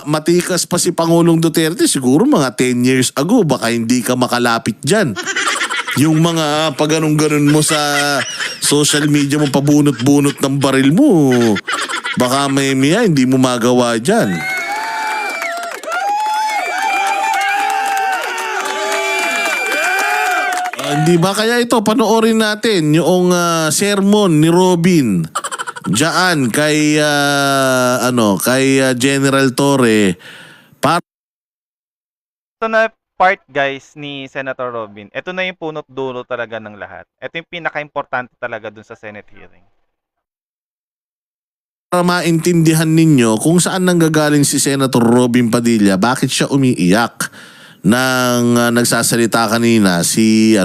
matikas pa si Pangulong Duterte, siguro mga 10 years ago, baka hindi ka makalapit dyan. Yung mga pag-ganun-ganun mo sa social media mo, pabunot-bunot ng baril mo, baka may hindi mo magawa dyan. Hindi ba kaya ito, panoorin natin yung sermon ni Robin diyan kay General Torre. Ito na part, guys, ni Senator Robin. Ito na yung punot dulo talaga ng lahat. Ito yung pinaka-importante talaga dun sa Senate hearing. Para maintindihan ninyo kung saan nanggagaling si Senator Robin Padilla, bakit siya umiiyak nang nagsasalita kanina si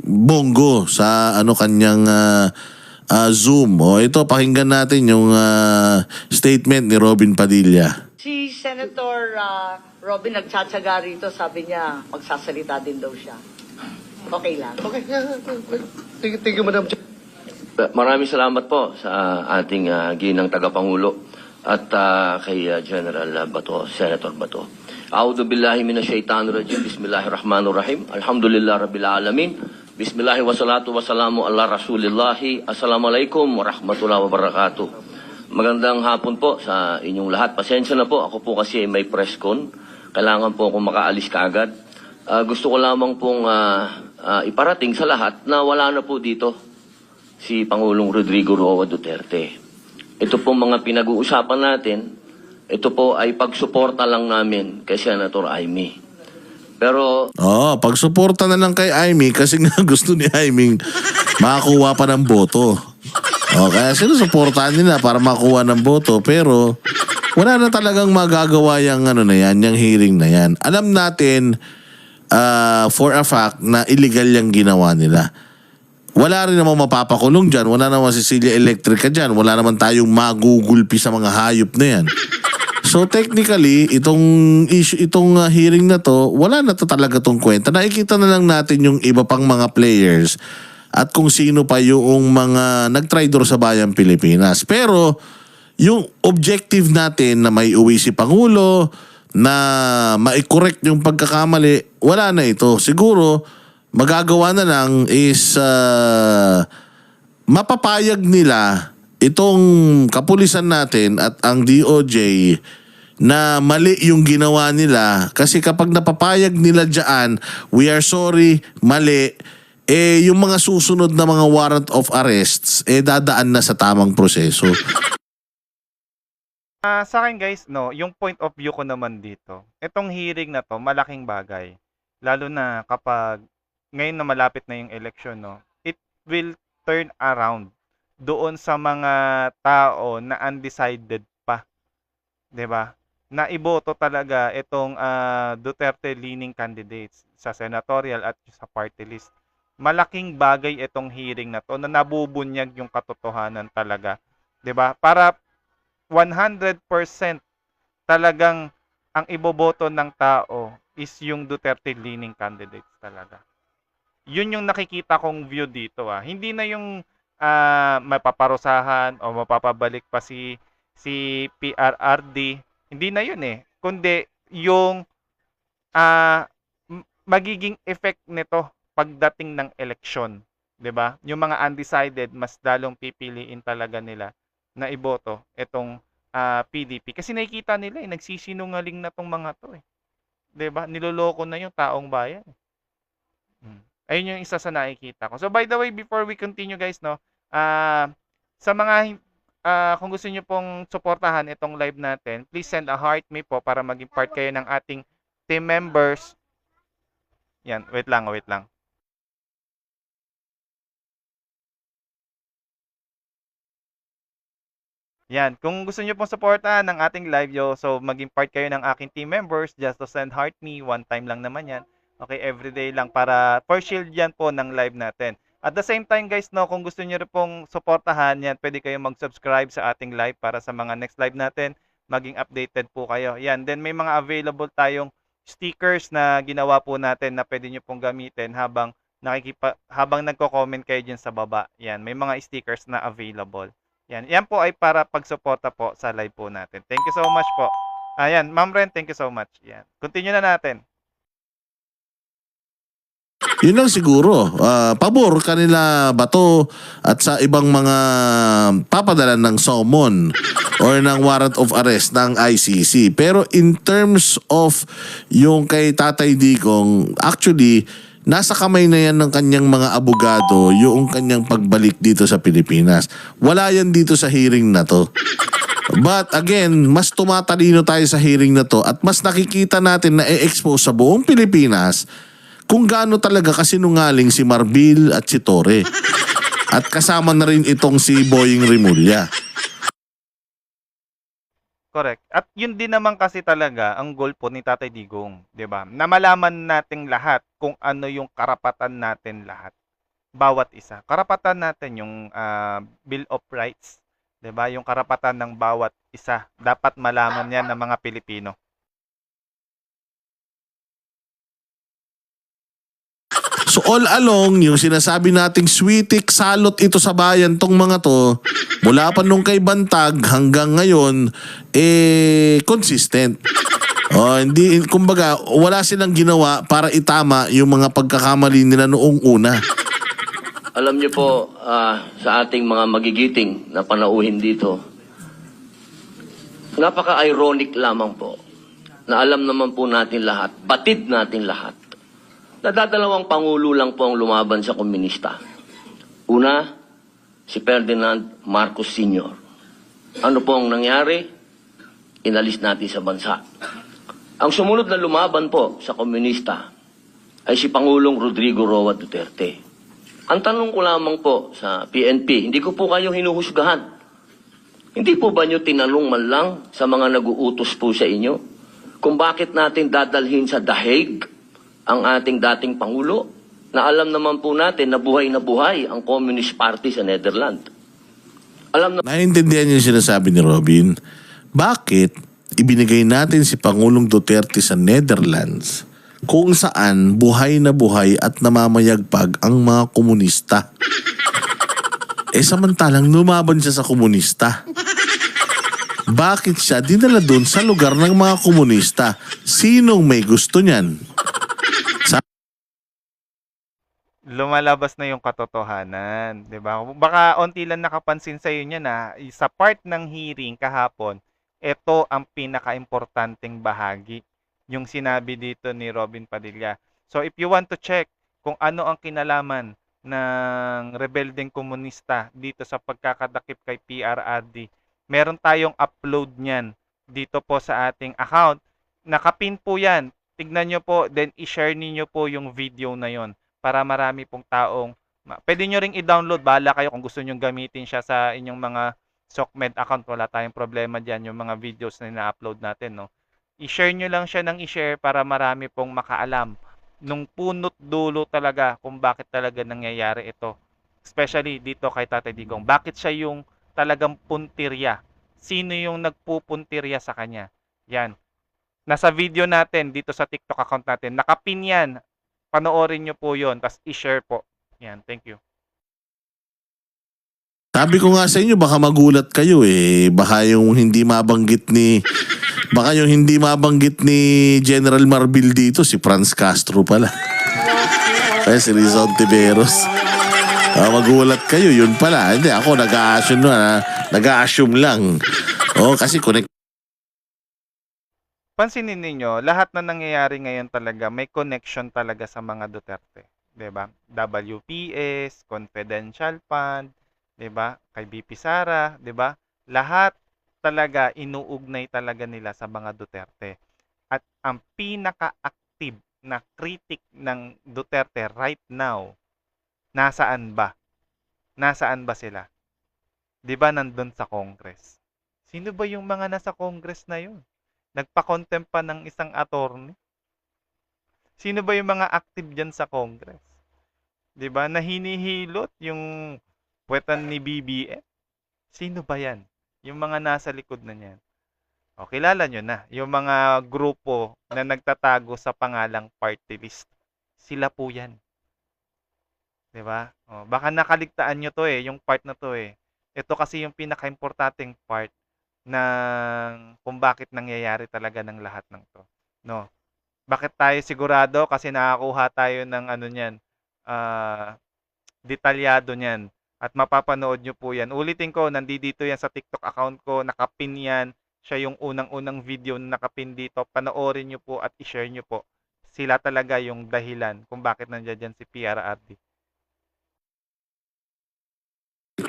Bongo sa kanyang Zoom. Ito, pakinggan natin yung statement ni Robin Padilla. Si Senator Robin nagtsatsaga rito, sabi niya magsasalita din daw siya. Okay lang. Okay. Thank you, Madam Chair. Maraming salamat po sa ating ginang tagapangulo at kay General Bato, Senator Bato. A'udhu billahi minasyaitanir rajim. Bismillahirrahmanirrahim. Alhamdulillah rabbil alamin. Bismillahi wassalatu wassalamu ala rasulillahi. Assalamualaikum warahmatullahi wabarakatuh. Magandang hapon po sa inyong lahat. Pasensya na po, ako po kasi may press con. Kailangan po akong makaalis kaagad. Gusto ko lamang pong iparating sa lahat na wala na po dito si Pangulong Rodrigo Roa Duterte. Ito po mga pinag-uusapan natin, ito po ay pagsuporta lang namin kay Senator Amy. Pero... pagsuporta na lang kay Amy kasi nga gusto ni Amy makakuha pa ng boto. Kaya sinusuportahan nila para makuha ng boto, pero Wala na talagang magagawa yung ano na yan, yung hearing na yan. Alam natin for a fact na illegal yung ginawa nila. Wala rin namang mapapakulong dyan. Wala namang Cecilia Electrica dyan. Wala naman tayong magugulpi sa mga hayop na yan. So technically, itong hearing na to, wala na to talaga tong kwenta. Nakikita na lang natin yung iba pang mga players at kung sino pa yung mga nagtraidor sa bayang Pilipinas. Pero yung objective natin na may uwi si Pangulo, na ma-correct yung pagkakamali, wala na ito. Siguro, magagawa na lang is mapapayag nila itong kapulisan natin at ang DOJ na mali yung ginawa nila. Kasi kapag napapayag nila dyan, we are sorry, mali, yung mga susunod na mga warrant of arrests, dadaan na sa tamang proseso. Sa akin guys, no, yung point of view ko naman dito, itong hearing na to, malaking bagay. Lalo na kapag ngayon na malapit na yung election, no, it will turn around doon sa mga tao na undecided pa. 'Di ba? Na iboto talaga itong Duterte leaning candidates sa senatorial at sa party list. Malaking bagay itong hearing na to na nabubunyag yung katotohanan talaga. 'Di ba? Para 100% talagang ang iboboto ng tao is yung Duterte leaning candidates talaga. Yun yung nakikita kong view dito. Hindi na yung mapaparusahan o mapapabalik pa si PRRD. Hindi na yun kundi yung magiging effect nito pagdating ng eleksyon, 'di ba? Yung mga undecided mas lalong pipiliin talaga nila na iboto itong PDP kasi nakikita nila nagsisinungaling na tong mga to 'di ba? Niloloko na yung taong bayan. Ayun yung isa sa nakikita ko. So by the way, before we continue guys, no, sa mga kung gusto niyo pong suportahan itong live natin, please send a heart me po para maging part kayo ng ating team members. Yan, wait lang. Yan, kung gusto niyo pong suportahan ng ating live, so maging part kayo ng aking team members, just to send heart me, one time lang naman yan. Okay, everyday lang para for shield yan po ng live natin. At the same time guys, no, kung gusto niyo rin pong suportahan yan, pwede kayong mag-subscribe sa ating live para sa mga next live natin, maging updated po kayo. Yan, then may mga available tayong stickers na ginawa po natin na pwede niyo pong gamitin habang nagko-comment kayo dyan sa baba. Yan, may mga stickers na available. Yan po ay para pagsuporta po sa live po natin. Thank you so much po. Ayan, Ma'am Ren, thank you so much. Yan. Continue na natin. Yun lang siguro. Pabor kanila Bato at sa ibang mga papadalan ng summon or ng warrant of arrest ng ICC. Pero in terms of yung kay Tatay Digong, actually, nasa kamay na yan ng kanyang mga abogado yung kanyang pagbalik dito sa Pilipinas. Wala yan dito sa hearing na to. But again, mas tumatalino tayo sa hearing na to at mas nakikita natin na i-expose sa buong Pilipinas kung gaano talaga kasinungaling si Marbil at si Torre. At kasama na rin itong si Boying Rimulya. Correct. At yun din naman kasi talaga ang goal po ni Tatay Digong, 'di ba? Na malaman nating lahat kung ano yung karapatan natin lahat. Bawat isa. Karapatan natin yung Bill of Rights, 'di ba? Yung karapatan ng bawat isa. Dapat malaman 'yan ng mga Pilipino. So all along, yung sinasabi nating switik, salot ito sa bayan tong mga to, mula pa nung kay Bantag hanggang ngayon, consistent. Hindi, kumbaga, wala silang ginawa para itama yung mga pagkakamali nila noong una. Alam niyo po, sa ating mga magigiting na panauhin dito, napaka-ironic lamang po na alam naman po natin lahat, batid natin lahat, nadadalawang pangulo lang po ang lumaban sa komunista. Una, si Ferdinand Marcos Sr. Ano po ang nangyari? Inalis natin sa bansa. Ang sumunod na lumaban po sa komunista ay si Pangulong Rodrigo Roa Duterte. Ang tanong ko lamang po sa PNP, hindi ko po kayo hinuhusgahan. Hindi po ba nyo tinanong man lang sa mga nag-uutos po sa inyo kung bakit natin dadalhin sa The Hague ang ating dating Pangulo na alam naman po natin na buhay ang Communist Party sa Netherlands? Alam na Naintindihan niyo yung sinasabi ni Robin? Bakit ibinigay natin si Pangulong Duterte sa Netherlands kung saan buhay na buhay at namamayagpag ang mga komunista? Samantalang lumaban siya sa komunista. Bakit siya dinala doon sa lugar ng mga komunista? Sinong may gusto niyan? Lumalabas na yung katotohanan, 'di ba? Baka onti lang nakapansin sa inyo na sa part ng hearing kahapon, ito ang pinakaimportanteng bahagi, yung sinabi dito ni Robin Padilla. So if you want to check kung ano ang kinalaman ng rebeldeng komunista dito sa pagkakadakip kay PRRD, meron tayong upload niyan dito po sa ating account. Nakapin po yan. Tignan nyo po, then i-share niyo po yung video na yon para marami pong taong pwede nyo ring i-download. Bahala kayo kung gusto nyo gamitin siya sa inyong mga SOCMED account. Wala tayong problema dyan, yung mga videos na ina-upload natin. No? I-share nyo lang siya ng i-share para marami pong makaalam nung punot dulo talaga kung bakit talaga nangyayari ito. Especially dito kay Tatay Digong. Bakit siya yung talagang puntirya? Sino yung nagpupuntirya sa kanya? Yan. Nasa video natin dito sa TikTok account natin. Nakapin yan. Panoorin nyo po yon, tapos i-share po. Yan, thank you. Sabi ko nga sa inyo, baka magulat kayo Baka yung hindi mabanggit ni General Marbil dito, si Franz Castro pala. Si Rizal Tiveros. Magulat kayo, yun pala. Hindi, ako nag-a-assume lang. Kasi connect. Pansinin ninyo, lahat na nangyayari ngayon talaga, may connection talaga sa mga Duterte. 'Di ba? WPS, Confidential Fund, 'di ba? Kay BP Sara, 'di ba? Lahat talaga inuugnay talaga nila sa mga Duterte. At ang pinaka-active na critic ng Duterte right now, nasaan ba? Nasaan ba sila? 'Di ba nandun sa Congress? Sino ba yung mga nasa Congress na yun? Nagpa-contempt pa ng isang attorney? Sino ba yung mga active dyan sa Congress? 'Di ba? Na hinihilot yung puwetan ni BBM? Sino ba yan? Yung mga nasa likod na niyan. Kilala nyo na. Yung mga grupo na nagtatago sa pangalang party list. Sila po yan. 'Di ba? Baka nakaligtaan nyo to yung part na to Ito kasi yung pinaka-importanting part ng kung bakit nangyayari talaga ng lahat ng to. No. Bakit tayo sigurado? Kasi nakakuha tayo ng niyan, detalyado niyan. At mapapanood nyo po yan. Ulitin ko, nandito yan sa TikTok account ko, nakapin yan. Siya yung unang-unang video na nakapin dito. Panoorin nyo po at i-share nyo po. Sila talaga yung dahilan kung bakit nandiyan dyan si PRRD.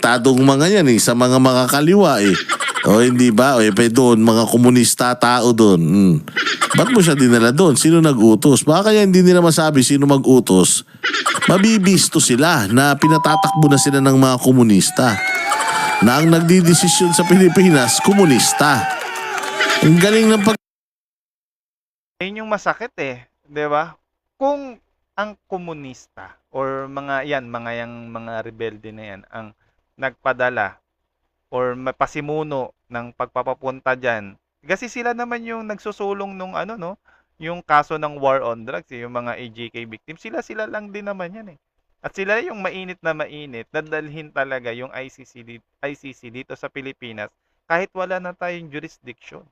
Tadong mga yan sa mga makakaliwa hindi ba? Doon, mga komunista tao doon. Ba't mo siya dinala doon? Sino nag-utos? Baka kaya hindi nila masabi sino mag-utos. Mabibisto sila na pinatatakbo na sila ng mga komunista. Na ang nagdidesisyon sa Pilipinas, komunista. Ang galing ng Ayun yung masakit 'di ba? Kung ang komunista or mga rebelde na yan ang nagpadala or pasimuno ng pagpapapunta dyan. Kasi sila naman yung nagsusulong nung yung kaso ng war on drugs, yung mga AJK victims, sila lang din naman yan At sila yung mainit na dadalhin talaga yung ICC dito sa Pilipinas kahit wala na tayong jurisdiction.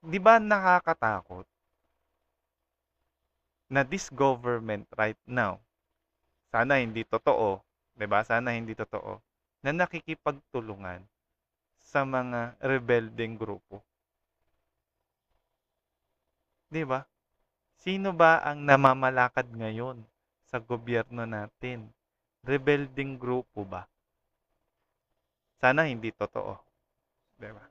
'Di ba nakakatakot na this government right now, sana hindi totoo, 'di ba? Sana hindi totoo na nakikipagtulungan sa mga rebeldeng grupo. 'Di ba? Sino ba ang namamalakad ngayon sa gobyerno natin? Rebeldeng grupo ba? Sana hindi totoo. 'Di ba?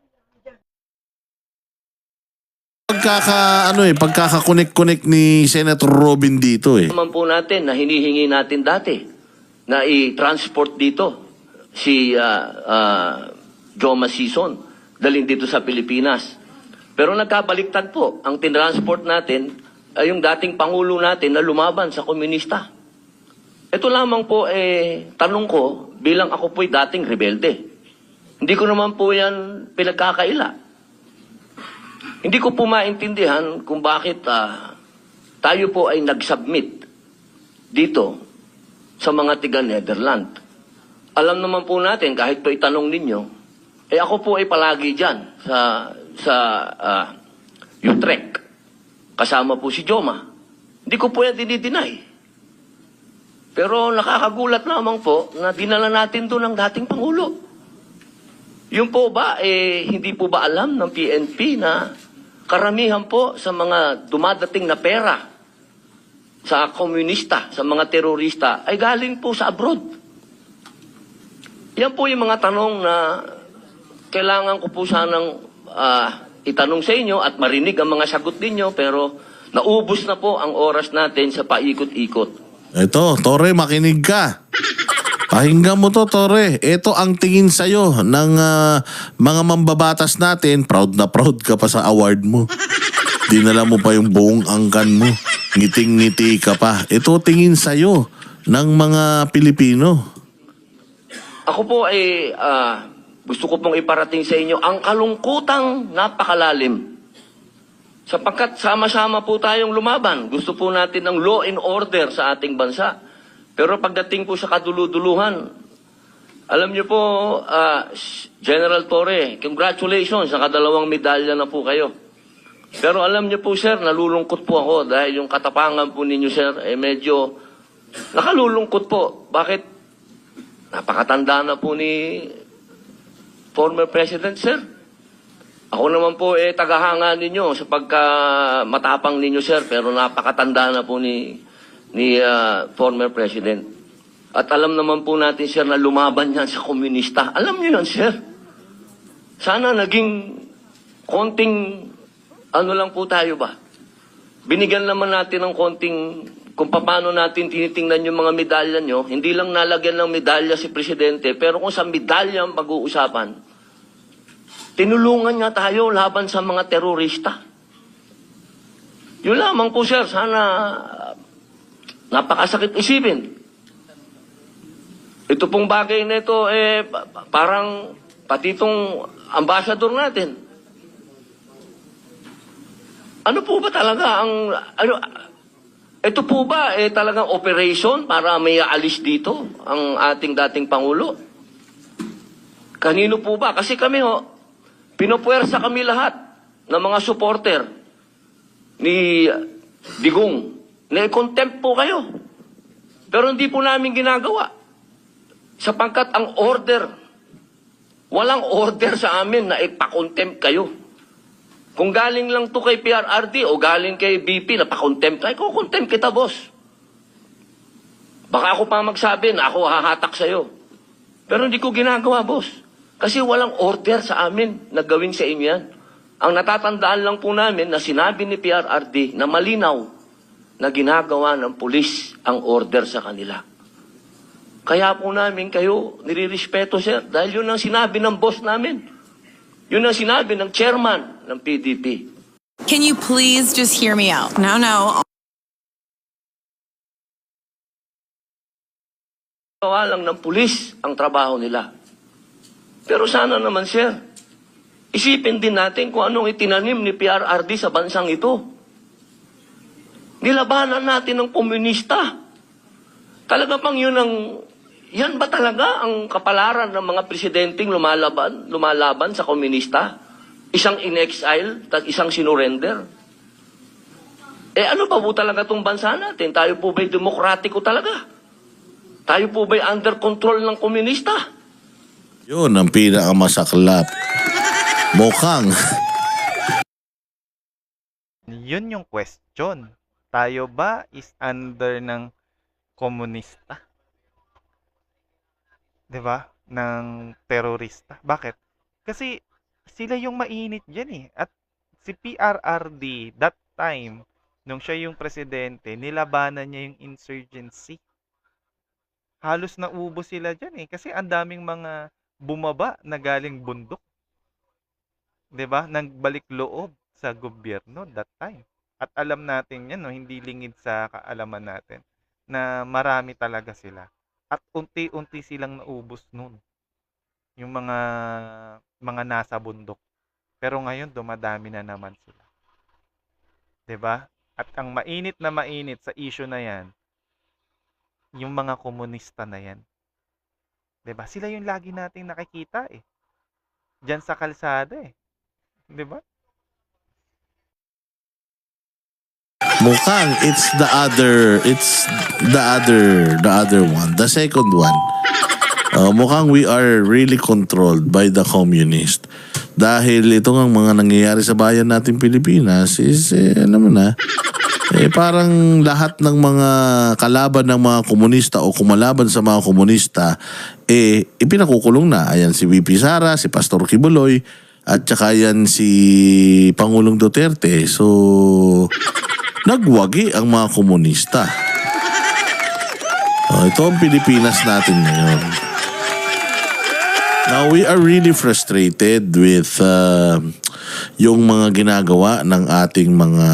Pagkaka-connect ni Senator Robin dito naman po natin na hinihingi natin dati na i-transport dito si Joma season, dalhin dito sa Pilipinas. Pero nagkabaliktad po, ang tinransport natin ay yung dating Pangulo natin na lumaban sa komunista. Ito lamang po, tanong ko, bilang ako po'y dating rebelde. Hindi ko naman po yan pinagkakaila. Hindi ko po maintindihan kung bakit tayo po ay nag-submit dito sa mga tiga-Netherland. Alam naman po natin, kahit po itanong ninyo, ako po ay palagi dyan sa Utrecht. Kasama po si Joma. Hindi ko po yan dinideny. Pero nakakagulat lamang po na dinala natin doon ang dating Pangulo. Yung po ba, hindi po ba alam ng PNP na karamihan po sa mga dumadating na pera sa komunista, sa mga terorista, ay galing po sa abroad? Yan po yung mga tanong na kailangan ko po sanang itanong sa inyo at marinig ang mga sagot ninyo, pero naubos na po ang oras natin sa paikot-ikot. Ito, Tore, makinig ka. Pakinggan mo to, Tore. Ito ang tingin sa'yo ng mga mambabatas natin. Proud na proud ka pa sa award mo. Dinala mo pa yung buong angkan mo. Ngiting-ngiti ka pa. Ito tingin sa'yo ng mga Pilipino. Ako po ay gusto ko pong iparating sa inyo ang kalungkutang napakalalim. Sapagkat sama-sama po tayong lumaban. Gusto po natin ng law and order sa ating bansa. Pero pagdating po sa kaduluduluhan, alam niyo po, General Torre, congratulations, nakadalawang medalya na po kayo. Pero alam niyo po, sir, nalulungkot po ako dahil yung katapangan po ninyo, sir, medyo nakalulungkot po. Bakit? Napakatanda na po ni former President, sir. Ako naman po tagahanga ninyo sa pagka-matapang ninyo, sir, pero napakatanda na po ni former President. At alam naman po natin, sir, na lumaban yan sa komunista. Alam niyo yan, sir. Sana naging konting, lang po tayo ba? Binigyan naman natin ng konting, kung paano natin tinitingnan yung mga medalya nyo, hindi lang nalagyan ng medalya si Presidente, pero kung sa medalya ang pag-uusapan, tinulungan nga tayo laban sa mga terorista. Yun lamang po, sir. Sana napakasakit isipin. Ito pong bagay na ito, parang pati itong ambassador natin. Ano po ba talaga ang... ito po ba talagang operation para may aalis dito ang ating dating Pangulo? Kanino po ba? Kasi kami pinupuwersa kami lahat ng mga supporter ni Digong na i-contempt po kayo. Pero hindi po namin ginagawa. Sapagkat ang order, walang order sa amin na ipa-contempt kayo. Kung galing lang to kay PRRD o galing kay BP na pa-contempt, ay kukontempt kita, boss. Baka ako pa magsabi na ako hahatak sa'yo. Pero hindi ko ginagawa, boss. Kasi walang order sa amin na gawin sa inyo yan. Ang natatandaan lang po namin na sinabi ni PRRD na malinaw na ginagawa ng pulis ang order sa kanila. Kaya po namin kayo nirirespeto, sir, dahil yun ang sinabi ng boss namin. Yun ang sinabi ng chairman ng PDP. Can you please just hear me out? No. Gawa lang ng pulis ang trabaho nila. Pero sana naman, sir, isipin din natin kung anong itinanim ni PRRD sa bansang ito. Nilabanan natin ng komunista. Talaga bang yan ba talaga ang kapalaran ng mga presidenteng lumalaban sa komunista? Isang in-exile, isang sinurrender? Ano ba po talaga itong bansa natin? Tayo po ba'y demokratiko talaga? Tayo po ba'y under control ng komunista? Yun ang pinakamasaklap. Mukhang. Yun yung question. Tayo ba is under ng komunista? 'Di ba? Ng terorista. Bakit? Kasi sila yung mainit diyan eh. At si PRRD that time nung siya yung presidente, nilabanan niya yung insurgency. Halos naubos sila diyan eh kasi ang daming mga bumaba na galing bundok, 'di ba? Nagbalik loob sa gobyerno that time. At alam natin 'yan, no, hindi lingid sa kaalaman natin na marami talaga sila. At unti-unti silang naubos nun, yung mga nasa bundok. Pero ngayon dumadami na naman sila, 'di ba? At ang mainit na mainit sa issue na 'yan, yung mga komunista na 'yan, 'di ba? Sila yung lagi nating nakikita eh. Diyan sa kalsada eh, 'di ba? Mukhang it's the other one, the second one. Mukhang we are really controlled by the communist. Dahil ito nga mga nangyayari sa bayan natin Pilipinas is, alam mo na, parang lahat ng mga kalaban ng mga komunista o kumalaban sa mga komunista, ipinakukulong na. Ayan si VP Sara, si Pastor Kibuloy, at saka yan si Pangulong Duterte. So, nagwagi ang mga komunista. Ito ang Pilipinas natin ngayon. Now, we are really frustrated with yung mga ginagawa ng ating mga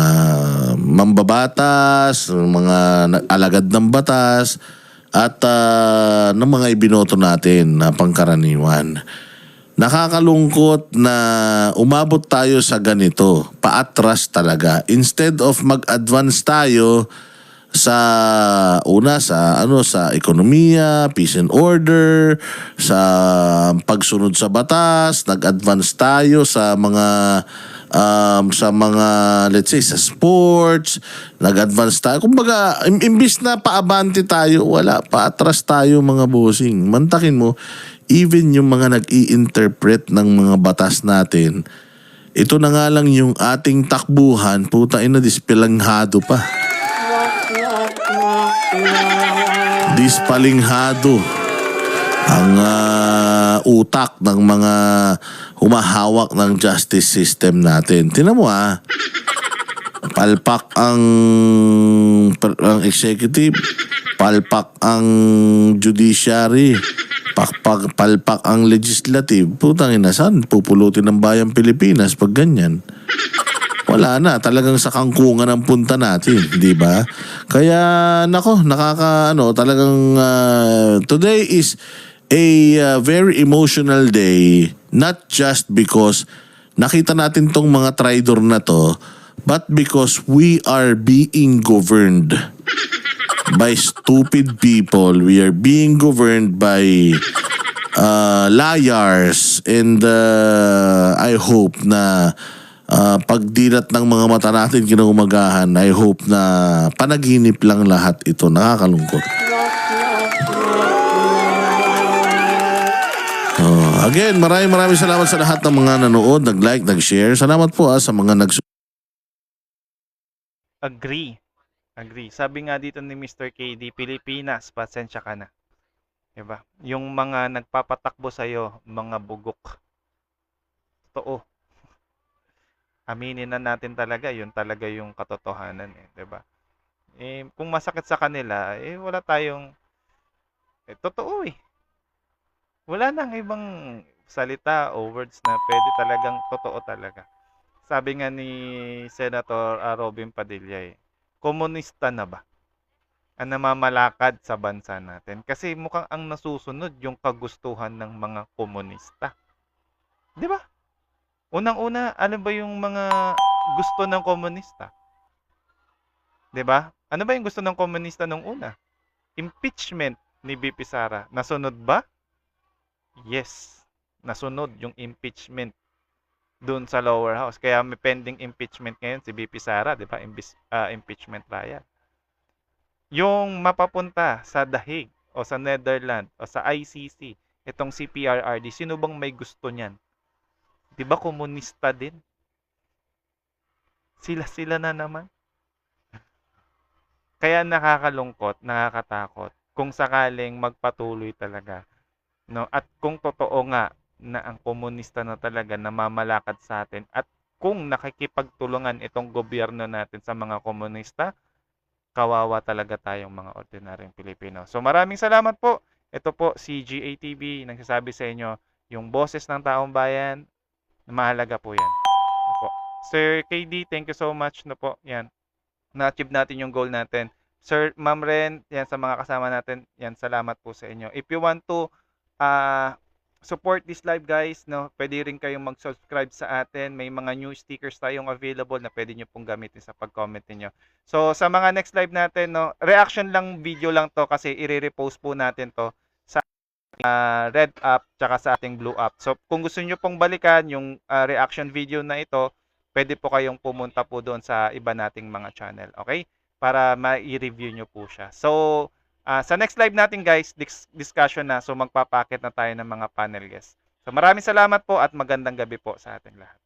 mambabatas, mga alagad ng batas, at ng mga ibinoto natin na pangkaraniwan. Nakakalungkot na umabot tayo sa ganito, paatras talaga. Instead of mag-advance tayo sa ekonomiya, peace and order, sa pagsunod sa batas, nag-advance tayo sa mga let's say sa sports, nag-advance tayo. Kumbaga, imbis na paabante tayo, wala, paatras tayo mga bossing. Mantakin mo, even yung mga nag-i-interpret ng mga batas natin, ito na nga lang yung ating takbuhan, puta ina, dispelanghado pa. Dispalinghado ang utak ng mga humahawak ng justice system natin. Tingnan mo palpak ang executive, palpak ang judiciary, palpak ang legislative. Putang ina, saan pupulutin ng bayang Pilipinas pag ganyan? Wala na, talagang sa kangkungan ang punta natin, di ba? Kaya talagang today is a very emotional day, not just because nakita natin tong mga traidor na to, but because we are being governed by stupid people. We are being governed by liars, and I hope na pagdilat ng mga mata natin kinaumagahan, I hope na panaginip lang lahat ito. Nakakalungkot. Again, maraming salamat sa lahat ng mga nanood, nag-like, nag-share. Salamat po sa mga Agree. Sabi nga dito ni Mr. KD, Pilipinas, pasensya ka na. Diba? Yung mga nagpapatakbo sa'yo, mga bugok. Totoo. Aminin na natin talaga, yun talaga yung katotohanan eh, 'di ba? Kung masakit sa kanila, wala tayong totoo eh. Wala nang ibang salita o words na pwede talagang totoo talaga. Sabi nga ni Senator Robin Padilla komunista na ba ang namamalakad sa bansa natin? Kasi mukhang ang nasusunod yung kagustuhan ng mga komunista. 'Di ba? Unang-una, ano ba yung mga gusto ng komunista? 'Di ba? Ano ba yung gusto ng komunista nung una? Impeachment ni VP Sara. Nasunod ba? Yes. Nasunod yung impeachment doon sa lower house. Kaya may pending impeachment ngayon si VP Sara, 'di ba? Impeachment trial. Yung mapapunta sa The Hague o sa Netherlands o sa ICC, itong CPRRD, sino bang may gusto niyan? 'Di ba komunista din? Sila na naman. Kaya nakakalungkot, nakakatakot kung sakaling magpatuloy talaga, no? At kung totoo nga na ang komunista na talaga namamalakad sa atin, at kung nakikipagtulungan itong gobyerno natin sa mga komunista, kawawa talaga tayong mga ordinaryong Pilipino. So maraming salamat po. Ito po si GATV nagsasabi sa inyo, yung boses ng taong bayan, mahalaga po yan. Opo. Sir KD, thank you so much na po. Yan. Na-achieve natin yung goal natin. Sir, Ma'am Ren, yan sa mga kasama natin, yan, salamat po sa inyo. If you want to support this live guys, no, pwede rin kayong mag-subscribe sa atin. May mga new stickers tayong available na pwede nyo pong gamitin sa pag-comment niyo. So sa mga next live natin, no, reaction lang video lang to kasi i-repost po natin to sa red app tsaka sa ating blue app. So kung gusto niyo pong balikan yung reaction video na ito, pwede po kayong pumunta po doon sa iba nating mga channel, okay? Para ma-i-review nyo po siya. So sa next live natin guys, discussion na. So magpapakit na tayo ng mga panel guests. So maraming salamat po at magandang gabi po sa ating lahat.